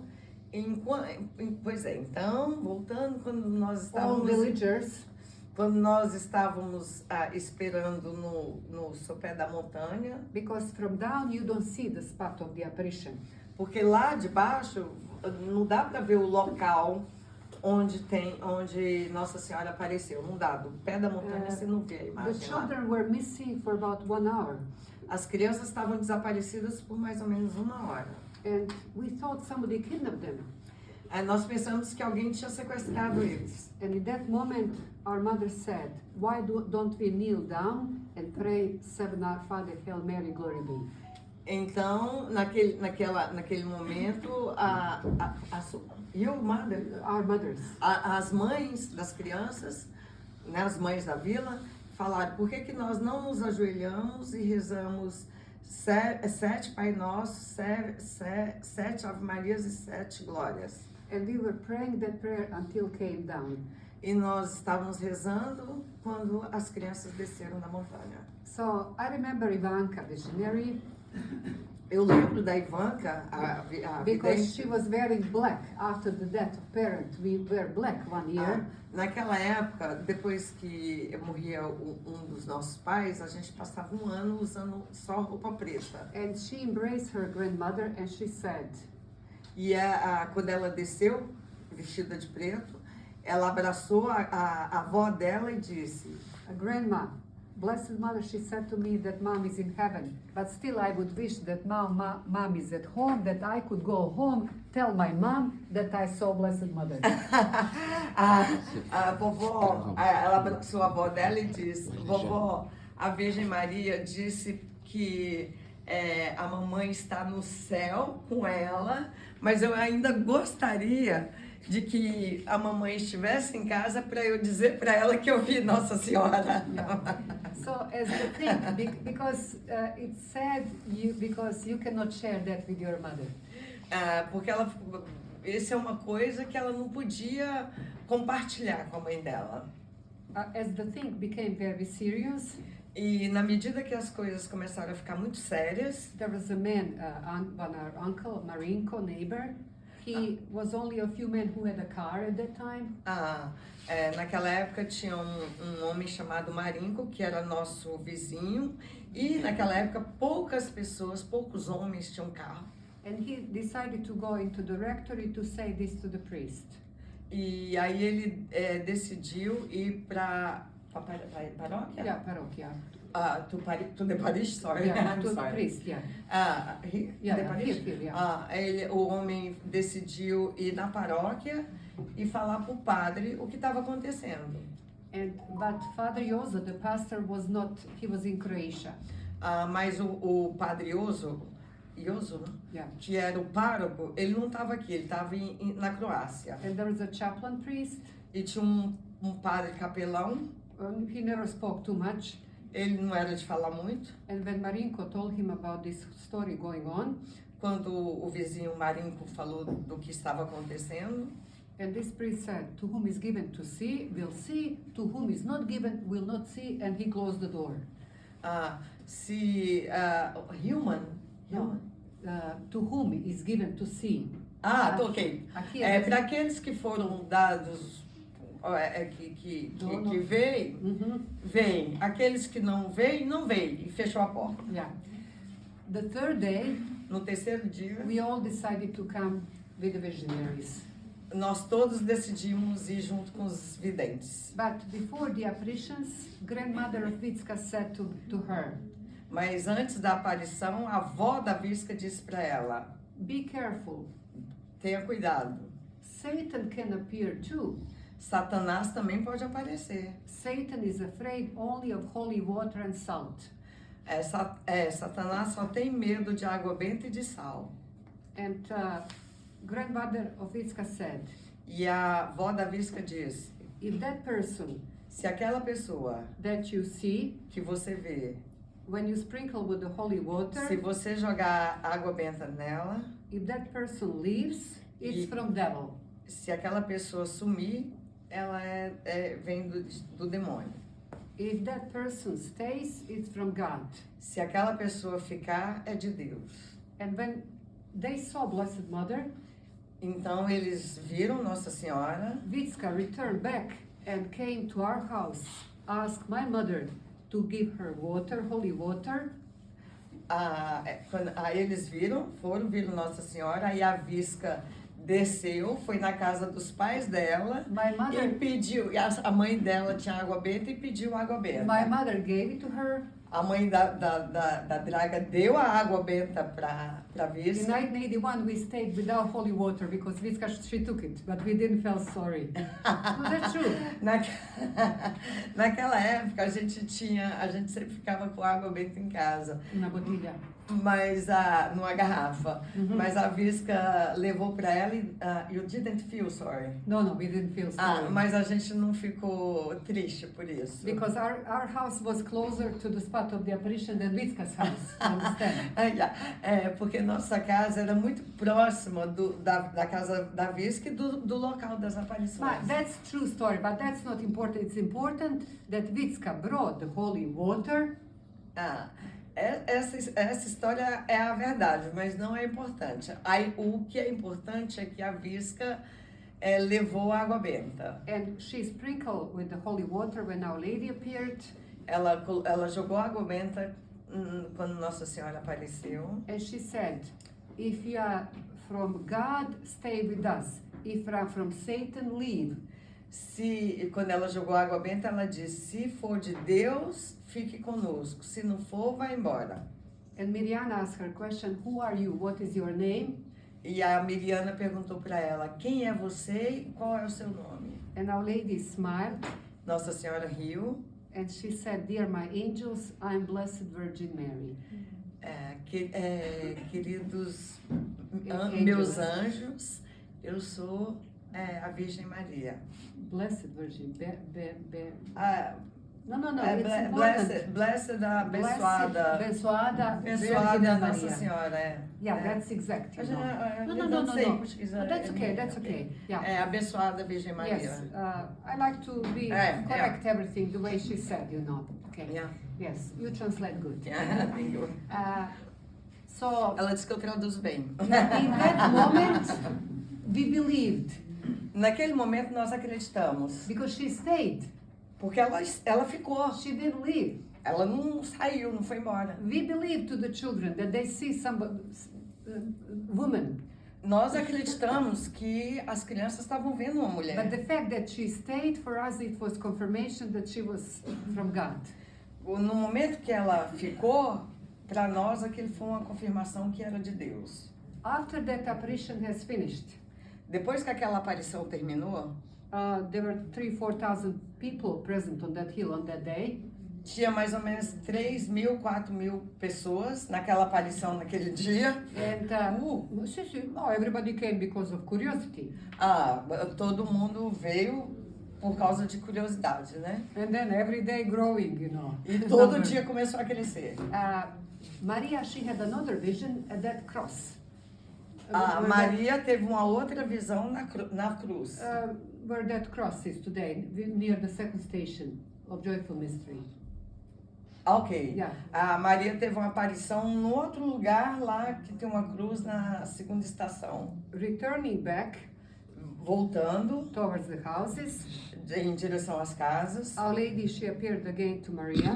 Pois é, então, voltando, all villagers, quando nós estávamos esperando no sopé da montanha, because from down you don't see the spot of the apparition. porque lá de baixo não dá para ver o local onde Nossa Senhora apareceu, não dá. Do pé da montanha você não vê a The imagem lá. children were missing for about 1 hour. As crianças estavam desaparecidas por mais ou menos 1 hora. And we thought somebody kidnapped them. Aí nós pensamos que alguém tinha sequestrado eles. And in that moment, our mother said, why don't we kneel down and pray Seven Our Father, Hail Mary, Glory Be? Então, naquele momento, Our mothers. as mães das crianças, né, as mães da vila, falaram, por que nós não nos ajoelhamos e rezamos 7 Pai Nosso, 7 Ave Marias e 7 Glórias? And we were praying that prayer until came down. E nós estávamos rezando quando as crianças desceram da montanha. So I remember Ivanka, visionary, Eu lembro da Ivanka, a because vidente. she was wearing black after the death of parent. We wear black one year. Naquela época, depois que morria um dos nossos pais, a gente passava 1 ano usando só roupa preta. And she embraced her grandmother and she said, E quando ela desceu, vestida de preto, ela abraçou a avó dela e disse, Grandma, Blessed Mother, she said to me that Mom is in heaven, but still I would wish that Mom is at home, that I could go home, tell my mom that I saw Blessed Mother. a vovó, ela abraçou a avó dela e disse, vovó, a Virgem Maria disse que a mamãe está no céu com ela, mas eu ainda gostaria de que a mamãe estivesse em casa para eu dizer para ela que eu vi Nossa Senhora. Yeah. So as the thing, because it's sad because you cannot share that with your mother. Porque essa é uma coisa que ela não podia compartilhar com a mãe dela. As the thing became very serious, E na medida que as coisas começaram a ficar muito sérias, there was a man, our uncle, Marinko, neighbor. He was only a few men who had a car at that time. Naquela época tinha um homem chamado Marinko, que era nosso vizinho, e naquela época poucos homens tinham carro. And he decided to go into the rectory to say this to the priest. E aí ele decidiu ir para paróquia? Yeah, parochia. To the parish, sorry. Yeah, I'm to the sorry. priest, yeah. The parish? Here, yeah. O homem decidiu ir na paróquia e falar para o padre o que estava acontecendo. But Father Jozo, the pastor, was not, he was in Croatia. Mas o padre Jozo, Yeah. que era o pároco, ele não estava aqui, ele estava na Croácia. And there was a chaplain priest. E tinha um padre capelão, He never spoke too much. ele não era de falar muito. And when Marinko told him about this story going on, Quando o vizinho Marinko falou do que estava acontecendo, and this priest said, to whom is given to see, will see, to whom is not given, will not see, and he closed the door. To whom is given to see. Ok. Para aqueles que foram dados, que veem, veem. Aqueles que não veem, não veem. E fechou a porta. Yeah. The third day, No terceiro dia, we all decided to come with the visionaries. nós todos decidimos ir junto com os videntes. But before the apparitions, grandmother of Vitska said to her, Mas antes da aparição, a avó da Visca disse para ela, be careful. tenha cuidado. Satan can appear too. Satanás também pode aparecer. Satan is afraid only of holy water and salt. Satanás só tem medo de água benta e de sal. And grandmother of Vitska said, E a avó da Visca disse, if that person se aquela pessoa that you see, que você vê, when you sprinkle with the holy se water, você jogar água benta nela, if that person leaves, it's from devil. se aquela pessoa sumir, ela vem do demônio. If that person stays, it's from God. Se aquela pessoa ficar, é de Deus. And when they saw Blessed Mother, Então eles viram Nossa Senhora, Vitska returned back and came to our house, asked my mother to give her water, holy water. aí eles viram Nossa Senhora, aí a Visca desceu, foi na casa dos pais dela My mother, e pediu, a mãe dela tinha água benta e pediu água benta. my mother gave it to her, A mãe da Draga deu a água benta para In Visca. 1981, we stayed without holy water because Viska, she took it, but we didn't feel sorry. No, that's true. Naquela época a gente sempre ficava com água benta em casa, Una bottiglia. mas numa garrafa. Mas a Visca levou para ela e you didn't feel sorry. No, we didn't feel sorry. Mas a gente não ficou triste por isso. Because our house was closer to the spot of the apparition than Viska's house, you understand? Porque nossa casa era muito próxima da casa da Visca e do local das aparições. But that's true story, but that's not important. It's important that Vitska brought the holy water. Essa história é a verdade, mas não é importante. Aí, o que é importante é que a Visca levou a água benta. And she sprinkled with the holy water when Our Lady appeared. Ela jogou água benta quando Nossa Senhora apareceu. And she said, if you are from God, stay with us. If you are from Satan, leave. Quando ela jogou água benta, ela disse, se for de Deus, fique conosco. Se não for, vai embora. And Miriana asked her question, who are you? What is your name? E a Miriana perguntou para ela, quem é você e qual é o seu nome? And Our Lady smiled. Nossa Senhora riu. And she said, dear my angels, I'm Blessed Virgin Mary. Queridos Angels. meus anjos, eu sou a Virgem Maria. Blessed Virgin. No, it's important. Blessed, abençoada. Abençoada Abençoada Nossa Maria. Senhora. Yeah, that's exact. You know. Eu No. sei pesquisar. That's okay. Yeah. Abençoada Virgem Maria. Yes, I like to be correct everything the way she said. You know. Okay. Yeah. Yes, you translate good. Thank you. So Ela disse que eu traduzo bem. in that moment, we believed Naquele momento nós acreditamos, because she stayed. porque ela ficou. She didn't leave. Ela não saiu, não foi embora. We believe to the children that they see some woman. Nós acreditamos que as crianças estavam vendo uma mulher. But the fact that she stayed, for us, it was confirmation that she was from God. No momento que ela ficou, para nós aquilo foi uma confirmação que era de Deus. After that apparition has finished, Depois que aquela aparição terminou, there were 4,000 people present on that hill on that day. tinha mais ou menos 3.000, 4.000 pessoas naquela aparição naquele dia. And everybody came because of curiosity. Todo mundo veio por causa de curiosidade, né? And then every day growing, you know. E todo dia começou a crescer. Maria, she had another vision at that cross. Maria teve uma outra visão na cruz. Where that cross is today, near the second station of Joyful Mystery. Ok. Yeah. A Maria teve uma aparição no outro lugar lá que tem uma cruz na segunda estação. Returning back Voltando towards the houses, em direção às casas, Our Lady, she appeared again to Maria,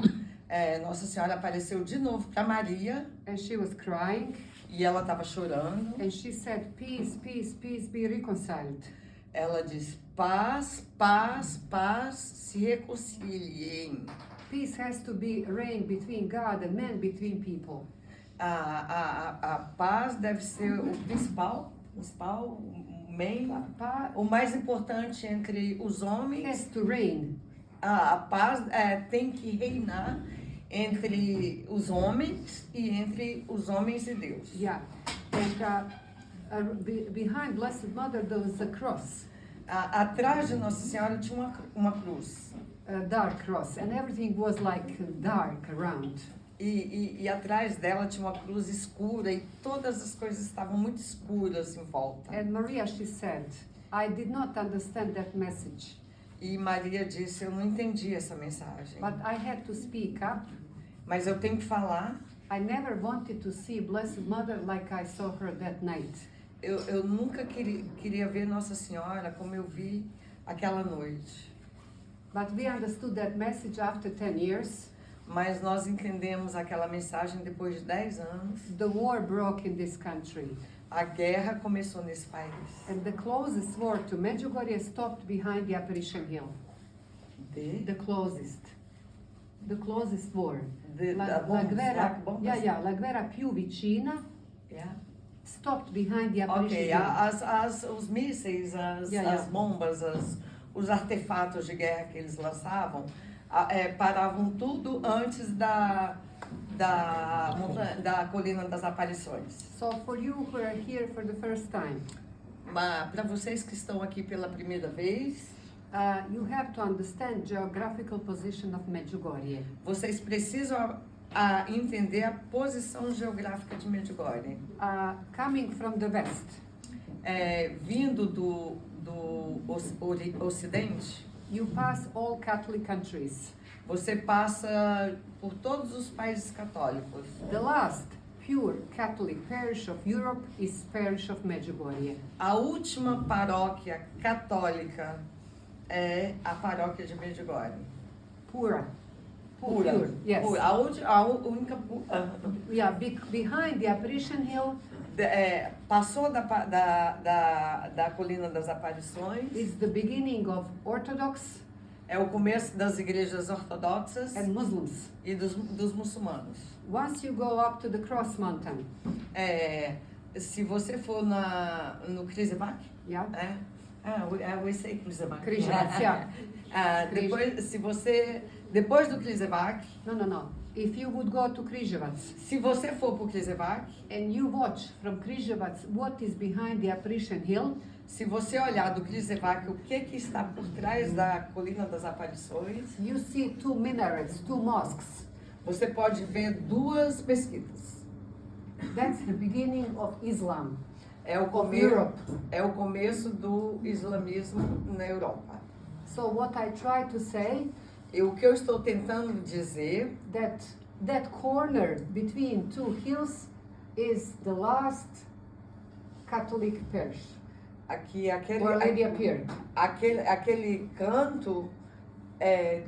Nossa Senhora apareceu de novo para Maria and she was crying, e ela estava chorando. and she said, peace, peace, peace, be reconciled. Ela diz, paz, paz, paz, se reconciliem. Peace has to be reign between God and man, between people. A paz deve ser o principal, o main, o mais importante entre os homens. Has to reign. A paz tem que reinar entre os homens e entre os homens e Deus. Yeah, and behind Blessed Mother there was a cross, Atrás de Nossa Senhora tinha uma cruz. a dark cross, and everything was like dark around. E atrás dela tinha uma cruz escura e todas as coisas estavam muito escuras em volta. And Maria, she said, I did not understand that message, E Maria disse, eu não entendi essa mensagem, but I had to speak up. mas eu tenho que falar. I never wanted to see Blessed Mother like I saw her that night. Eu nunca queria ver Nossa Senhora como eu vi aquela noite. But we understood that message after 10 years. Mas nós entendemos aquela mensagem depois de 10 anos. The war broke in this country, A guerra começou nesse país. and the closest war to Medjugorje stopped behind the Apparition Hill. The closest. the closest war. Da bombas, bombas? La guerra più vicina Yeah. stopped behind the Apparition Ok, Hill. os mísseis, Yeah. as bombas, os artefatos de guerra que eles lançavam, paravam tudo antes da Colina das Aparições. So for you who are here for the first time, Mas para vocês que estão aqui pela primeira vez, you have to understand geographical position of Medjugorje. vocês precisam entender a posição geográfica de Medjugorje. Coming from the west, Vindo do Ocidente, you pass all Catholic countries. você passa por todos os países católicos. The last pure Catholic parish of Europe is parish of Medjugorje. A última paróquia católica é a paróquia de Medjugorje. Pura. Pura. Pure, yes. Pura. A única Yeah, behind the Apparition Hill passou da Colina das Aparições. is the beginning of Orthodox É o começo das igrejas ortodoxas and Muslims. e dos muçulmanos. Once you go up to the Cross Mountain, Se você for no Križevac, yeah, we say Križevac. Križevac, yeah. Depois do Križevac, No. If you would go to Križevac se você for para o Križevac, and you watch from Križevac what is behind the Apparition Hill, se você olhar do Križevac o que está por trás da Colina das Aparições, you see two minarets, two mosques. você pode ver duas mesquitas. That's the beginning of Islam. É o começo do islamismo na Europa. So what I try to say, E o que eu estou tentando dizer that corner between two hills is the last Catholic parish aqui where Lady appeared. aquele canto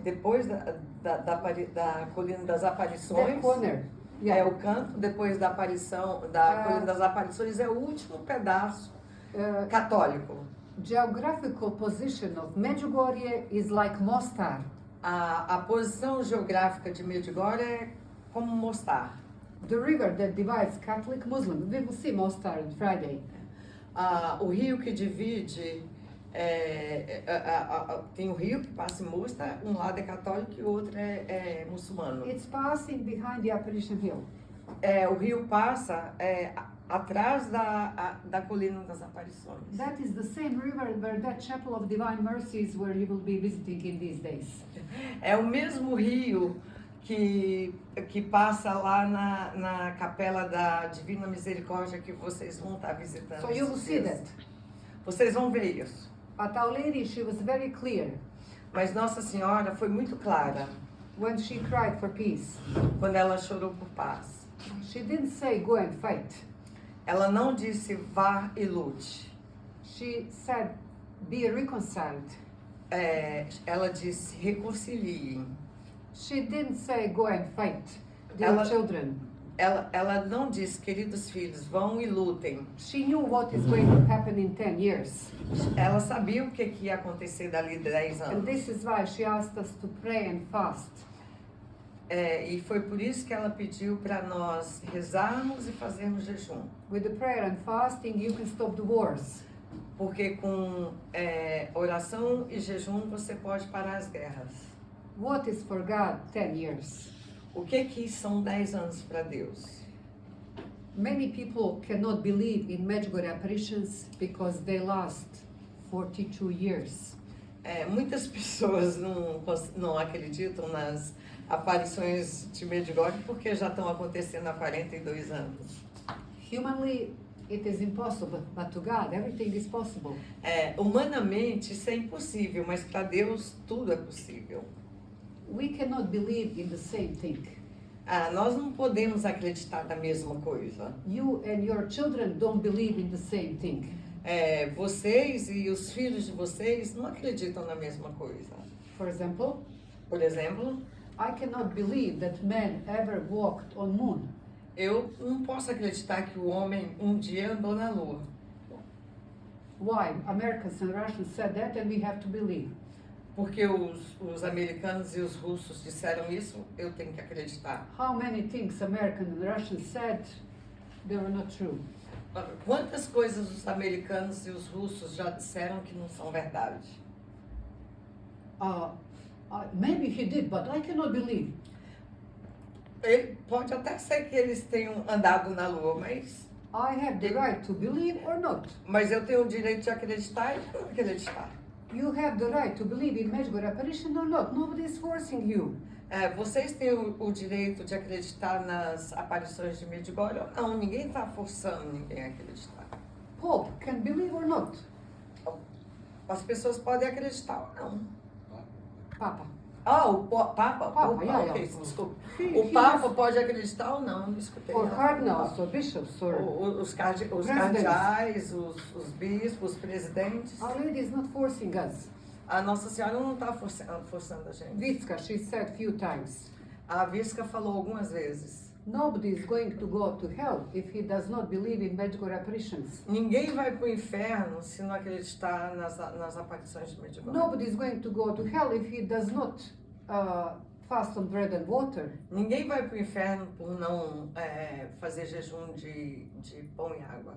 depois da Colina das Aparições. That corner, É yeah. o canto depois da aparição da Colina das Aparições, é o último pedaço católico. Geographical position of Medjugorje is like Mostar. A posição geográfica de Medjugorje é como Mostar. The river that divides Catholic Muslim. We will see Mostar on Friday. O rio que divide tem o rio que passa em Mostar, um lado é católico e o outro é muçulmano. It's passing behind the Apparition Hill. O rio passa atrás da Colina das Aparições. That is the same river where that Chapel of Divine Mercies where you will be visiting in these days. É o mesmo rio que passa lá na Capela da Divina Misericórdia que vocês vão estar visitando. So you will see that. Vocês vão ver isso. But Our Lady, she was very clear Mas Nossa Senhora foi muito clara when she cried for peace. quando ela chorou por paz. She didn't say go and fight. Ela não disse vá e lute. She said be reconciled. Ela disse reconciliem. She didn't say go and fight, dear children. Ela não disse, queridos filhos, vão e lutem. She knew what is going to happen in 10 years. Ela sabia o que ia acontecer dali 10 And anos. this is why she asked us to pray and fast. E foi por isso que ela pediu para nós rezarmos e fazermos jejum. With the prayer and fasting, you can stop the wars. Porque com oração e jejum você pode parar as guerras. What is for God 10 years? O que são 10 anos para Deus? Many people cannot believe in Medjugorje apparitions because they last 42 years. Muitas pessoas não acreditam nas aparições de Medjugorje porque já estão acontecendo há 42 anos. Humanly, it is impossible, but to God, everything is possible. Humanamente isso é impossível, mas para Deus tudo é possível. We cannot believe in the same thing. Nós não podemos acreditar na mesma coisa. You and your children don't believe in the same thing. Vocês e os filhos de vocês não acreditam na mesma coisa. For example, Por exemplo, I cannot believe that man ever walked on moon. eu não posso acreditar que o homem um dia andou na Lua. Why? Americans and Russians said that and we have to believe. Porque os americanos e os russos disseram isso, eu tenho que acreditar. How many things Americans and Russians said, they were not true. Quantas coisas os americanos e os russos já disseram que não são verdade? Maybe he did, but I cannot believe. Ele pode até ser que eles tenham andado na Lua, I have the right to believe or not. mas eu tenho o direito de acreditar e de não acreditar. You have the right to believe in Medjugorje apparition or not. Nobody is forcing you. Vocês têm o direito de acreditar nas aparições de Medjugorje ou não? Ninguém está forçando ninguém a acreditar. Pope can believe or not. As pessoas podem acreditar ou não. Papa. O Papa? Ok, desculpa. O Papa pode acreditar ou não, não escutei. Or cardinals, or bishops, or... Os cardeais, os bispos, os presidentes. Our Lady is not forcing us. A Nossa Senhora não está forçando a gente. Vitska, she said few times, A Visca falou algumas vezes. nobody is going to go to hell if he does not believe in Medjugorje apparitions. Ninguém vai para o inferno se não acreditar nas aparições de Medjugorje. Nobody is going to go to hell if he does not fast on bread and water. Ninguém vai para o inferno por não fazer jejum de pão e água.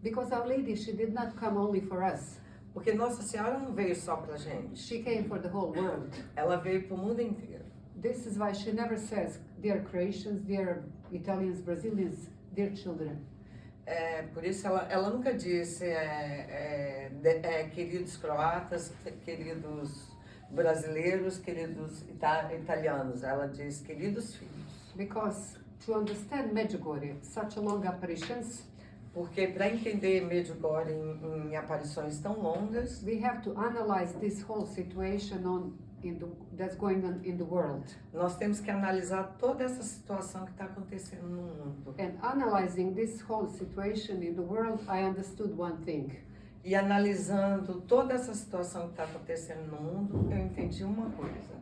Because Our Lady, she did not come only for us. Porque Nossa Senhora não veio só para a gente. She came for the whole world. Ela veio para o mundo inteiro. This is why she never says, dear Croatians, dear Italians, Brazilians, dear children. Por isso ela nunca disse queridos croatas, queridos brasileiros, queridos italianos. Ela diz queridos filhos. Because to understand Medjugorje, such a long apparitions, Porque para entender Medjugorje em aparições tão longas, we have to analyze this whole situation that's going on in the world. nós temos que analisar toda essa situação que está acontecendo no mundo. And analyzing this whole situation in the world, I understood one thing. E analisando toda essa situação que está acontecendo no mundo, eu entendi uma coisa.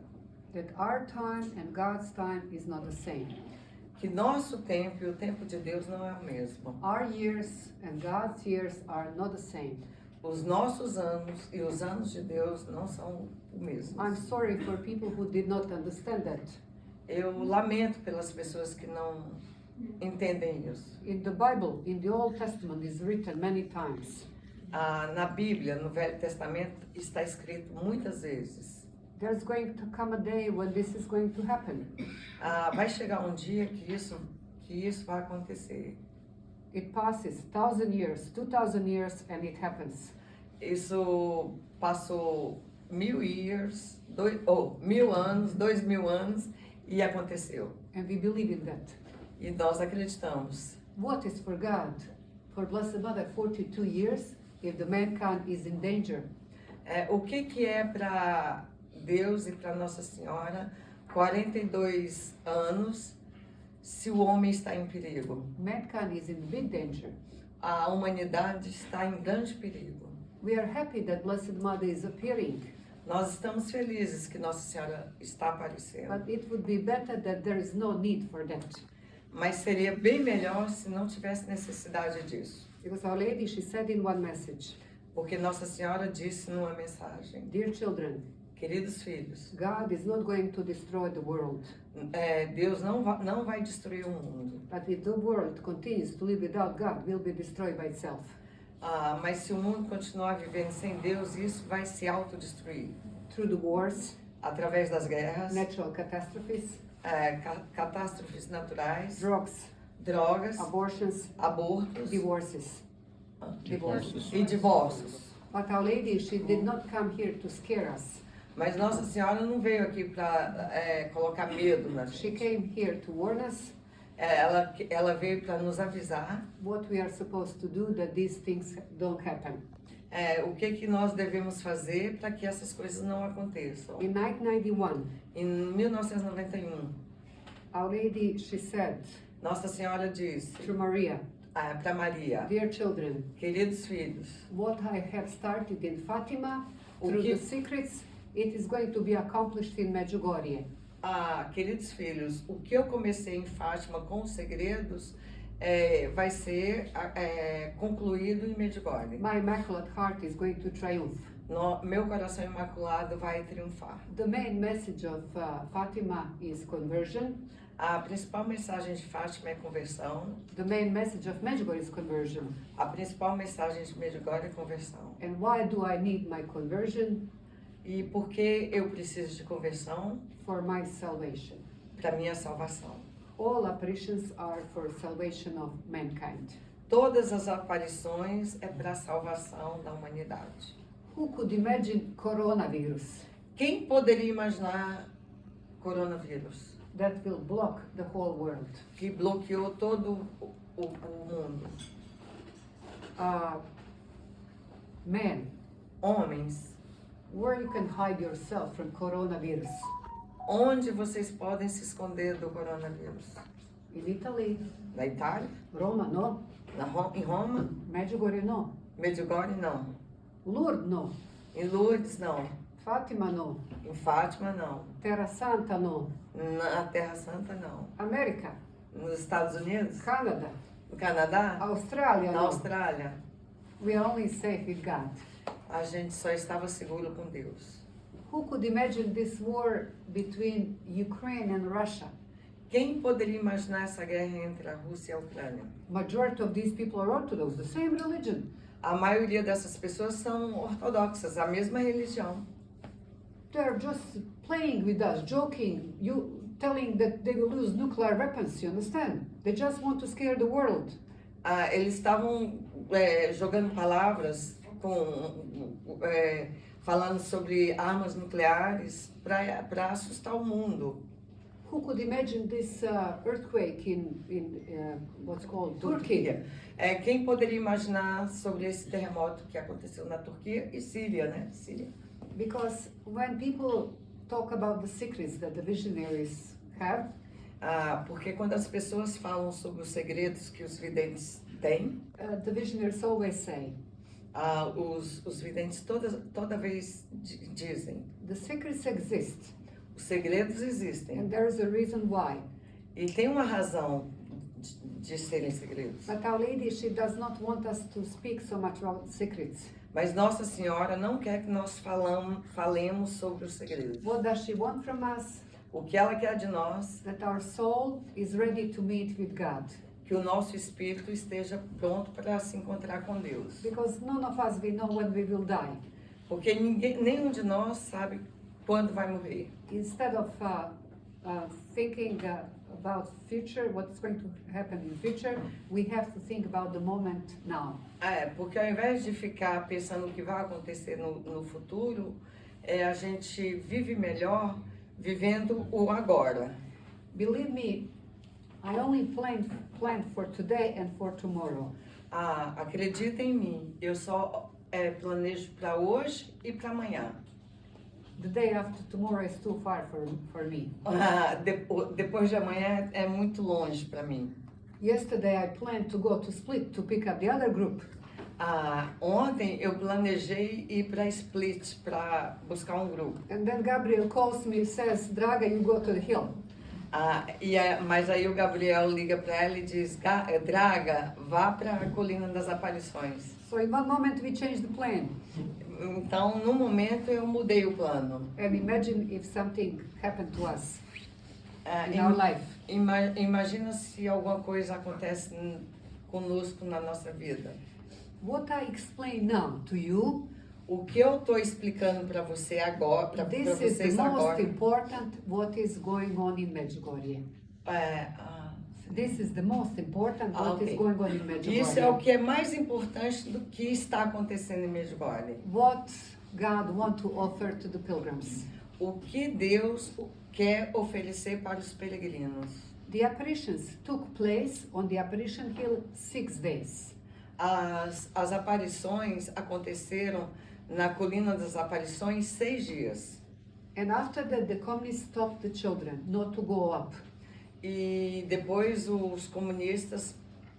That our time and God's time is not the same. Que nosso tempo e o tempo de Deus não é o mesmo. Our years and God's years are not the same. Os nossos anos e os anos de Deus não são o mesmo. I'm sorry for people who did not understand that. Eu lamento pelas pessoas que não entendem isso. In the Bible, in the Old Testament, is written many times. Na Bíblia, no Velho Testamento, está escrito muitas vezes. There's going to come a day when this is going to happen. Vai chegar um dia que isso vai acontecer. It passes 1,000 years, 2,000 years, and it happens. Isso passou 1,000 years, 1.000 anos, 2.000 anos e aconteceu. And we believe in that. E nós acreditamos. What is for God, for Blessed Mother, 42 years, if the mankind is in danger? O que é para Deus e para Nossa Senhora 42 anos se o homem está em perigo? Mankind is in big danger. A humanidade está em grande perigo. We are happy that Blessed Mother is appearing, Nós estamos felizes que Nossa Senhora está aparecendo. but it would be better that there is no need for that. Mas seria bem melhor se não tivesse necessidade disso. Because Our Lady, she said in one message, Porque Nossa Senhora disse numa mensagem: dear children, queridos filhos, God is not going to destroy the world. Deus não vai destruir o mundo. But if the world continues to live without God, will be destroyed by itself. Mas se o mundo continuar vivendo sem Deus, isso vai se autodestruir. Through the wars, Através das guerras, natural catastrophes, catástrofes naturais, drugs, drogas, abortions, abortos divorces. e divórcios. But Our Lady, she did not come here to scare us. Mas Nossa Senhora não veio aqui para colocar medo na She gente. came here to warn us Ela veio para nos avisar what we are supposed to do that these things don't happen. o que nós devemos fazer para que essas coisas não aconteçam. In 1991, Em 1991, Our Lady, she said Nossa Senhora disse to Maria, para Maria: dear children, queridos filhos, what I have started in Fatima, O through que- the secrets, it is going to be accomplished in Medjugorje. queridos filhos, o que eu comecei em Fátima com os segredos vai ser concluído em Medjugorje. My Immaculate Heart is going to triumph. Meu coração imaculado vai triunfar. The main message of Fatima is conversion. A principal mensagem de Fátima é conversão. The main message of Medjugorje is conversion. A principal mensagem de Medjugorje é conversão. And why do I need my conversion? E por que eu preciso de conversão? For my salvation. Para minha salvação. All apparitions are for salvation of mankind. Todas as aparições é para a salvação da humanidade. Who could imagine coronavirus Quem poderia imaginar coronavírus? that will block the whole world? Que bloqueou todo o mundo. Men, Homens, where you can hide yourself from coronavirus? onde vocês podem se esconder do coronavírus? In Italy, Na Itália? Roma, no. Em Roma? Medjugorje, no. Medjugorje, não. Lourdes, no. Em Lourdes, não. Fatima, no. Em Fátima, não. Terra Santa, no. Na Terra Santa, não. America, Nos Estados Unidos? Canada, No Canadá? Australia, Na no. Austrália? We are only safe with God. A gente só estava seguro com Deus. Who could imagine this war between Ukraine and Russia? Quem poderia imaginar essa guerra entre a Rússia e a Ucrânia? Majority of these people are Orthodox, the same religion. A maioria dessas pessoas são ortodoxas, a mesma religião. They're just playing with us, joking, you telling that they will use nuclear weapons, you understand? They just want to scare the world. Eles estavam jogando palavras, falando sobre armas nucleares para assustar o mundo. Who could imagine this earthquake in what's called Turkey? Quem poderia imaginar sobre esse terremoto que aconteceu na Turquia e Síria, né? Síria. Because when people talk about the secrets that the visionaries have, Porque quando as pessoas falam sobre os segredos que os videntes têm, the visionaries always say, os videntes toda vez dizem, the secrets exist, os segredos existem. and there is a reason why. E tem uma razão de serem segredos. But Our Lady, she does not want us to speak so much about secrets. Mas Nossa Senhora não quer que nós falemos sobre os segredos. What does she want from us? O que ela quer de nós, That our soul is ready to meet with God. que o nosso espírito esteja pronto para se encontrar com Deus. Because none of us, we know when we will die. Porque nenhum de nós sabe quando vai morrer. Instead of thinking about future, what's going to happen in the future, we have to think about the moment now. Porque ao invés de ficar pensando o que vai acontecer no futuro, a gente vive melhor vivendo o agora. Believe me, I only planned for today and for tomorrow. Acredita em mim, eu só planejo para hoje e para amanhã. The day after tomorrow is too far for me. Depois de amanhã é muito longe para mim. Yesterday I planned to go to Split to pick up the other group. Ontem eu planejei ir para Split para buscar um grupo. And then Gabriel calls me and says, Draga, you go to the hill. Mas aí o Gabriel liga para ela e diz, Draga, vá para a Colina das Aparições. So in one moment we changed the plan. Então, no momento, eu mudei o plano. And imagine if something happened to us in our life. Imagina se alguma coisa acontece conosco na nossa vida. What I explain now to you, O que eu estou explicando para você agora, para this is the vocês most agora, important what is going on in Medjugorje. This is the most important what is ok. going on in Medjugorje. Isso é o que é mais importante do que está acontecendo em Medjugorje. What God wants to offer to the pilgrims. O que Deus quer oferecer para os peregrinos. The apparitions took place on the Apparition Hill 6 days. As aparições aconteceram na Colina das Aparições 6 dias. And after that, the communists stopped the children not to go up. E depois os comunistas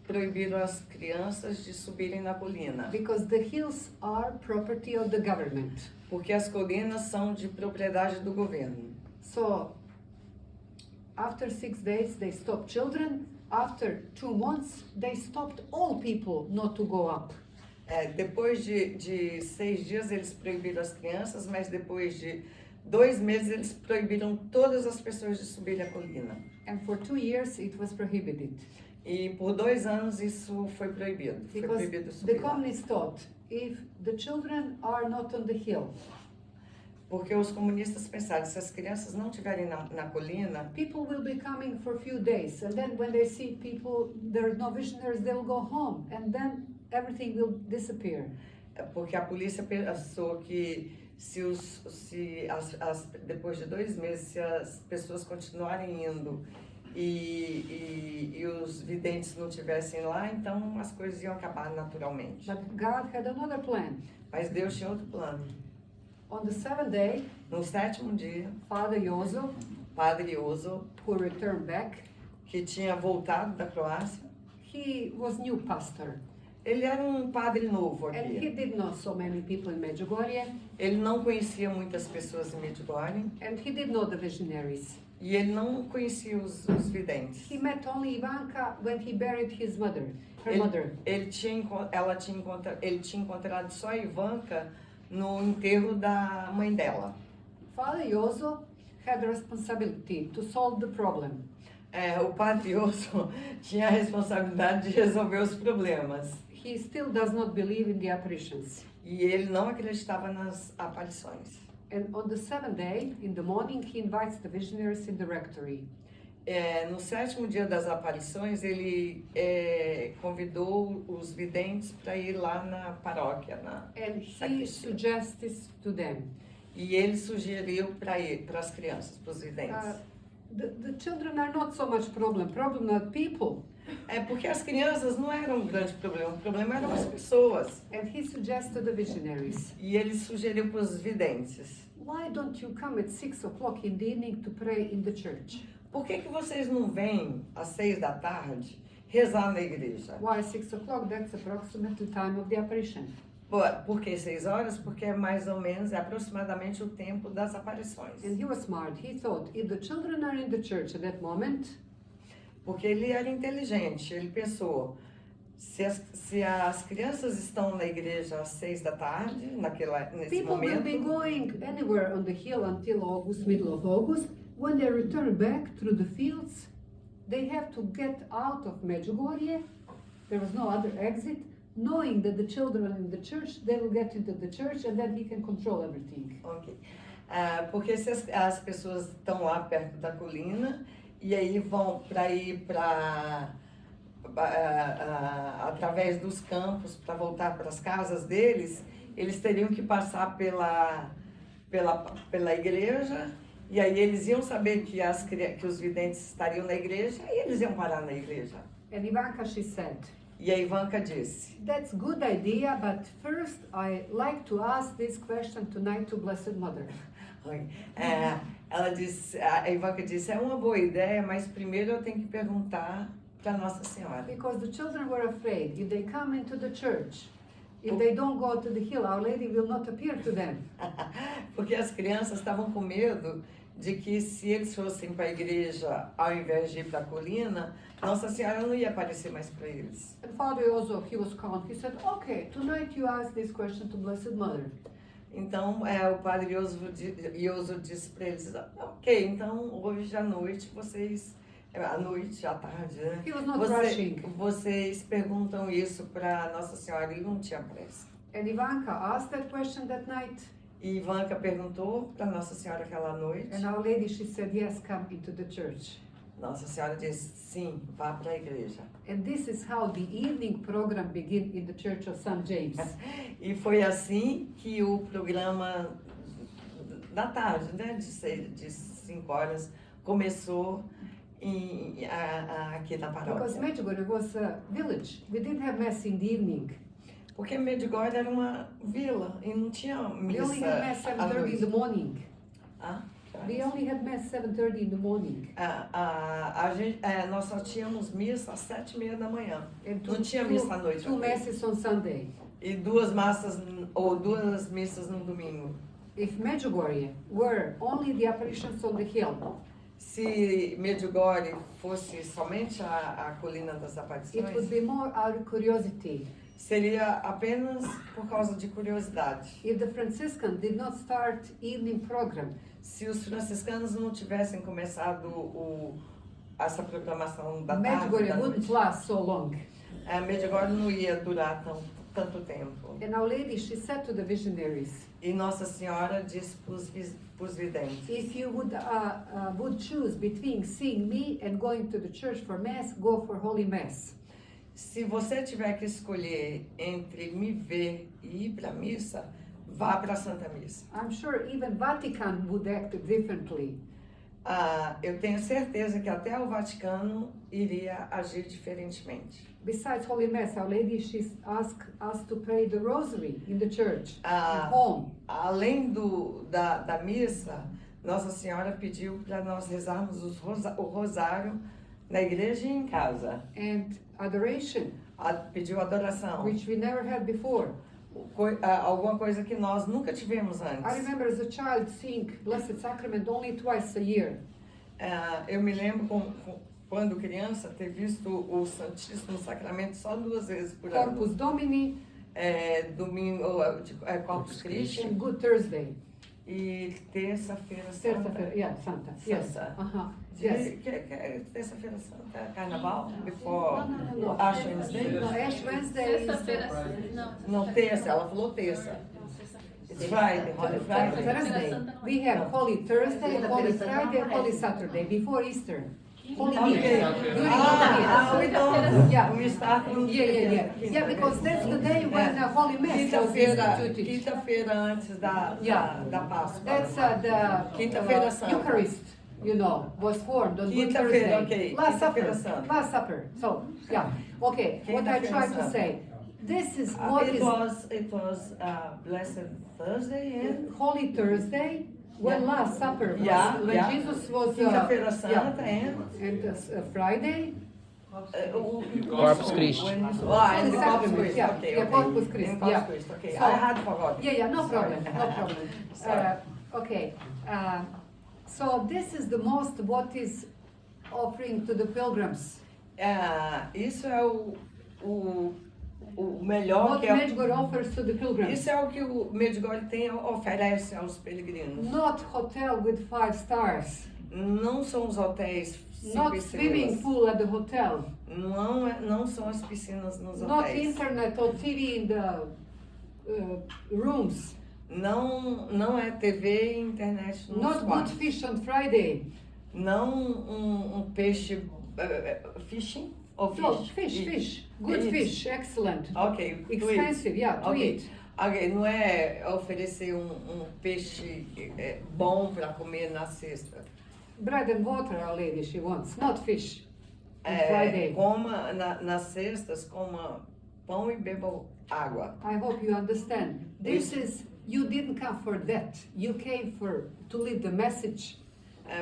proibiram as crianças de subirem na colina. Because the hills are property of the government. Porque as colinas são de propriedade do governo. So, after 6 days, they stopped children. After 2 months, they stopped all people not to go up. Depois de 6 dias eles proibiram as crianças, mas depois de 2 meses eles proibiram todas as pessoas de subir a colina. And for 2 years it was prohibited. E por 2 anos isso foi proibido. Foi Because proibido the subir lá. communists thought if the children are not on the hill, Porque os comunistas pensaram, se as crianças não estiverem na colina, people will be coming for a few days, and then when they see people, there are no visionaries, they will go home, and then everything will disappear. porque a polícia pensou que depois de 2 meses, se as pessoas continuarem indo e os videntes não estivessem lá, então as coisas iam acabar naturalmente. But God had another plan. Mas Deus tinha outro plano. On the 7th day, No 7º dia, Father Yozo, Padre Ozo, who returned back, que tinha voltado da Croácia, he was new pastor, ele era um padre novo and he aqui. didn't know so many people in Medjugorje, Ele não conhecia muitas pessoas em Medjugorje and he didn't know the visionaries. e ele não conhecia os videntes. He met only Ivanka when he buried his mother, her Ele, mother. ele tinha encontrado só a Ivanka no enterro da mãe dela. Father Yozo had the responsibility to solve the problem. O padre Oso tinha a responsabilidade de resolver os problemas. He still does not believe in the apparitions. E ele não acreditava nas aparições. And on the 7th day, in the morning, he invites the visionaries in the rectory. No 7º dia das aparições, ele convidou os videntes para ir lá na paróquia, And he sacristia. suggests to them, E ele sugeriu para as crianças, para os videntes. the children are not so much problem are people. Porque as crianças não eram um grande problema, o problema eram as pessoas. And he suggests to the visionaries, E ele sugeriu para os videntes: why don't you come at 6 o'clock in the evening to pray in the church? por que vocês não vêm às 6 da tarde rezar na igreja? Why 6 o'clock? That's approximately the time of the apparition. Por que 6 horas? Porque é mais ou menos, aproximadamente o tempo das aparições. And he was smart. He thought, if the children are in the church at that moment, Porque ele era inteligente, ele pensou, se as crianças estão na igreja às 6 da tarde, nesse people will be momento, going anywhere on the hill until August, middle of August. When they return back through the fields, they have to get out of Medjugorje. There was no other exit. Knowing that the children are in the church, they will get into the church and then he can control everything. ok. Porque se as pessoas estão lá perto da colina e aí vão através dos campos para voltar para as casas deles, eles teriam que passar pela igreja. E aí eles iam saber que os videntes estariam na igreja e eles iam parar na igreja. And Ivanka, she said, E a Ivanka disse: that's good idea, but first I like to ask this question tonight to Blessed Mother. a Ivanka disse, é uma boa ideia, mas primeiro eu tenho que perguntar para Nossa Senhora. Because the children were afraid, if they come into the church, if they don't go to the hill, Our Lady will not appear to them. Porque as crianças estavam com medo de que se eles fossem para a igreja ao invés de ir para a colina, Nossa Senhora não ia aparecer mais para eles. And Father Yozo, he was calm. He said, okay, tonight you ask this question to Blessed Mother. Então, o padre Yoso disse para eles, ok, então hoje à noite vocês, à noite, à tarde, né? He was not rushing. Vocês perguntam isso para Nossa Senhora, ele não tinha pressa. And Ivanka asked that question that night. E Ivanka perguntou para Nossa Senhora aquela noite. And Our Lady, she said, yes, come into the church. Nossa Senhora disse, sim, vá para a igreja. And this is how the evening program began in the Church of St. James. E foi assim que o programa da tarde, né, de 5 horas, começou aqui na Because paróquia. Medjugorje was a village. We didn't have mass in the evening. Porque Medjugorje era uma vila e não tinha We only had mass missa à 7:30 in the noite. morning. Que We horas? only had mass 7:30 in the morning. Nós só tínhamos missa às 7h30 da manhã. And Não tinha missa à noite. two masses on Sunday. E duas missas no domingo. If Medjugorje were only the apparitions on the hill, Se Medjugorje fosse somente a colina das it would aparições, be more out of curiosity. seria apenas por causa de curiosidade. If the Franciscans did not start evening program, Se os franciscanos não tivessem começado essa programação da tarde, Medjugorje da wouldn't noite, last so long. a Medjugorje não ia durar tanto tempo. And Our Lady, she said to the visionaries, E Nossa Senhora disse para os videntes: if you would choose between seeing me and going to the church for Mass, go for Holy Mass. se você tiver que escolher entre me ver e ir para a missa, vá para a Santa Missa. I'm sure even Vatican would act differently. Eu tenho certeza que até o Vaticano iria agir diferentemente. Besides Holy Mass, Our Lady, she's asked us to pray the Rosary in the church, Ah. at home. Além da missa, Nossa Senhora pediu para nós rezarmos o rosário na igreja e em casa. And adoration, Pediu adoração. which we never had before. Alguma coisa que nós nunca tivemos I antes. remember as a child seeing Blessed Sacrament only twice a year. Eu me lembro quando criança ter visto o Santíssimo Sacramento só 2 vezes por ano. Corpus Domini Domingo, Corpus Christi and Good Thursday. e terça-feira santa. Terça-feira, yeah, Santa. Yes. Santa. Uh-huh. Que Yes. é terça-feira santa? Carnaval? Before No. Ash Wednesday? No, Ash Wednesday is Sexta-feira, Não, terça, ela falou terça. It's Friday, Holy Friday. Thursday. We have Holy Thursday, Holy Friday, and Holy Saturday before Easter. Holy Okay. Week. During Holy We don't. Yeah. We start on Yeah, because that's the day when Holy Mass was instituted. Quinta-feira antes da Páscoa. That's the Quinta-feira Santa. Eucharist, you know, was formed on Good Quinta-feira, Thursday. okay. Last Supper. Quinta-feira Santa. Last Supper. So, yeah. Okay, what I Quinta-feira try to Santa. say, this is what It is was Blessed Thursday and Holy Thursday, when Yeah. Last Supper was, Yeah, when yeah. Jesus was, Quinta-feira Santa and Friday, Corpus Christi. And Holy the Corpus Sacrament, Christi. yeah, Okay, yeah, okay. Corpus Christi, And Corpus yeah. Christi, okay. So- I had forgotten. Yeah, no Sorry. problem, no problem. Sorry. Okay, so this is the most what is offering to the pilgrims. Isso é o melhor What que é. Medjugorje offers to the pilgrims. Isso é o que o Medjugorje oferece aos peregrinos. Not hotel with 5 stars, Não são os hotéis 5 not swimming estrelas. pool at the hotel, Não são as piscinas nos not hotéis. internet or TV in the rooms, Não é TV e internet nos not good quartos. fish on Friday. Não um peixe fishing ou No, fish. fish, good Eat. fish, excellent. Ok. to eat. Expensive, yeah, to Ok. eat. Ok, não é oferecer um peixe bom para comer na sexta. Bread and water, Our Lady, she wants, not fish. On É, Friday. coma nas sextas, coma pão e beba água. I hope you understand. This is, you didn't come for that. You came to lead the message.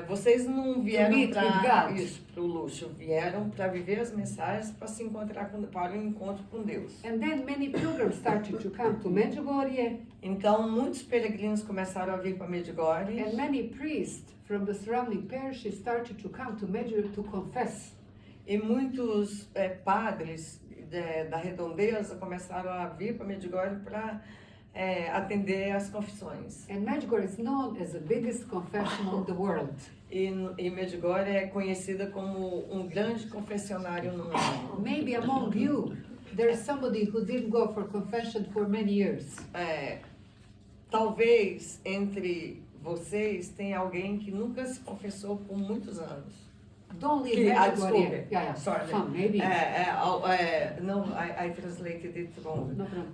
Vocês não vieram meet with para God. isso, para o luxo, vieram para viver as mensagens, para se encontrar para o encontro com Deus. And then many pilgrims started to come to Medjugorje, Então, muitos peregrinos começaram a vir para Medjugorje and many priests from the surrounding parishes started to come to Medjugorje to confess. e muitos padres da redondeza começaram a vir para Medjugorje para atender as confissões. And Medjugorje is known as the biggest confession in the world. E Medjugorje é conhecida como um grande confessionário no mundo. Maybe among you, there's somebody who didn't go for confession for many years. Talvez entre vocês tenha alguém que nunca se confessou por muitos anos. Don't leave Medjugorje. Desculpe. Yeah, Sorry. some, maybe. Não, I translated it wrong. No problem.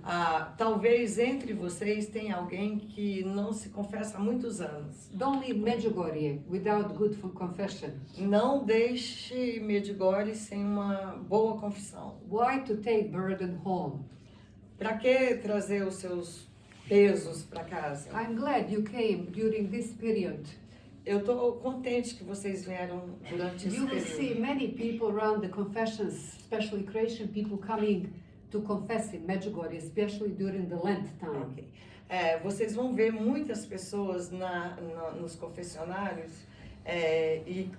Talvez entre vocês tenha alguém que não se confessa há muitos anos. Don't leave Medjugorje without good confession. Não deixe Medjugorje sem uma boa confissão. Why to take burden home? Para que trazer os seus pesos para casa? I'm glad you came during this period. Eu estou contente que vocês vieram durante esse You will see período. many people around the confessions, especially Croatian people coming to confess in Medjugorje, especially during the Lent time. Ok. Vocês vão ver muitas pessoas nos confessionários e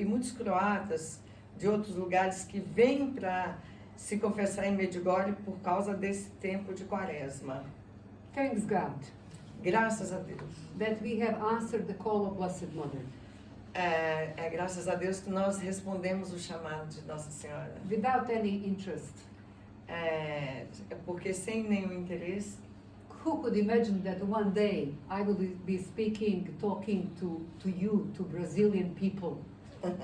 muitos croatas de outros lugares que vêm para se confessar em Medjugorje por causa desse tempo de quaresma. Thanks God Graças a Deus. that we have answered the call of Blessed Mother. É graças a Deus que nós respondemos o chamado de Nossa Senhora. Without any interest. É porque sem nenhum interesse, Who could imagine that one day I will be speaking, talking to you, to Brazilian people,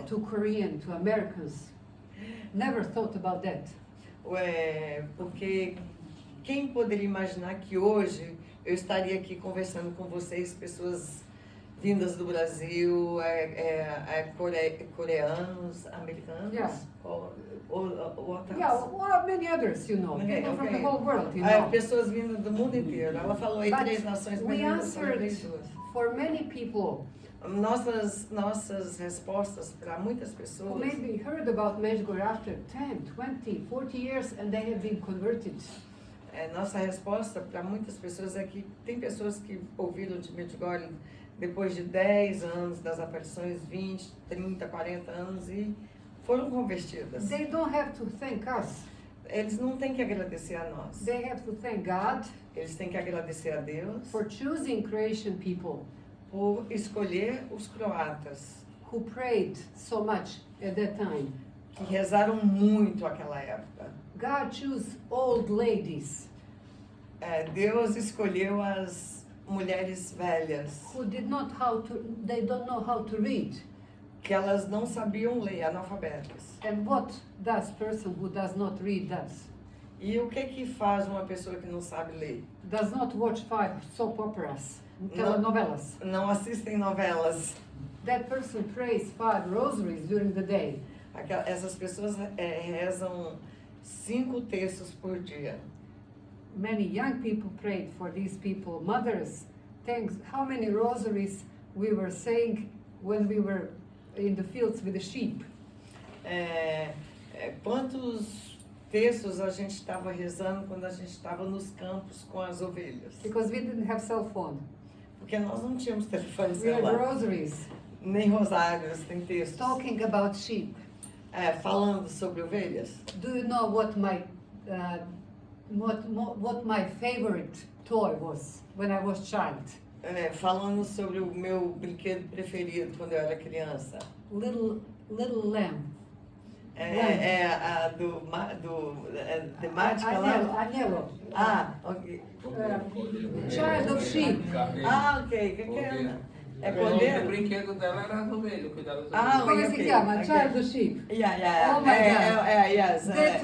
to Korean, to Americans? Never thought about that. porque quem poderia imaginar que hoje eu estaria aqui conversando com vocês, pessoas vindas do Brasil, coreanos, americanos, Yeah. ou outras. Yeah, well, many others, you know, Okay, people from okay. the whole world, you know. Pessoas vindas do mundo inteiro. Ela falou aí But 3 nações, mas we eu falei answered 2. for many people Nossas respostas para muitas who pessoas maybe heard about Medjugorje after 10, 20, 40 years and they have been converted. Nossa resposta para muitas pessoas é que tem pessoas que ouviram de Medjugorje depois de 10 anos das aparições, 20, 30, 40 anos e foram convertidas. They don't have to thank us. Eles não têm que agradecer a nós. They have to thank God Eles têm que agradecer a Deus for choosing Croatian people por escolher os croatas, who prayed so much at that time. que rezaram muito naquela época. God chose old ladies Deus escolheu as mulheres velhas, who they don't know how to read. que elas não sabiam ler, analfabetas. And what does person who does not read does? E o que faz uma pessoa que não sabe ler? Does not watch 5 soap operas, telenovelas. Não assistem novelas. That person prays 5 rosaries during the day. Essas pessoas rezam 5 terços por dia. Many young people prayed for these people. Mothers, thanks. How many rosaries we were saying when we were in the fields with the sheep? Quantos terços a gente estava rezando quando a gente estava nos campos com as ovelhas? Because we didn't have cell phone. Porque nós não tínhamos telefone We had celular, rosaries nem rosários, nem textos. talking about sheep. Falando sobre ovelhas. Do you know what my favorite toy was when I was child? Falando sobre o meu brinquedo preferido quando eu era criança. Little lamb. The Magical Lamb. Agnello. Ok. Child of sheep. Ok. Que é? É O cordeiro? brinquedo dela era as ovelhas, cuidar das Ah, ovelhas. Come si ok, chiama? ok. Child of sheep. Yeah. Oh my God. Yes. That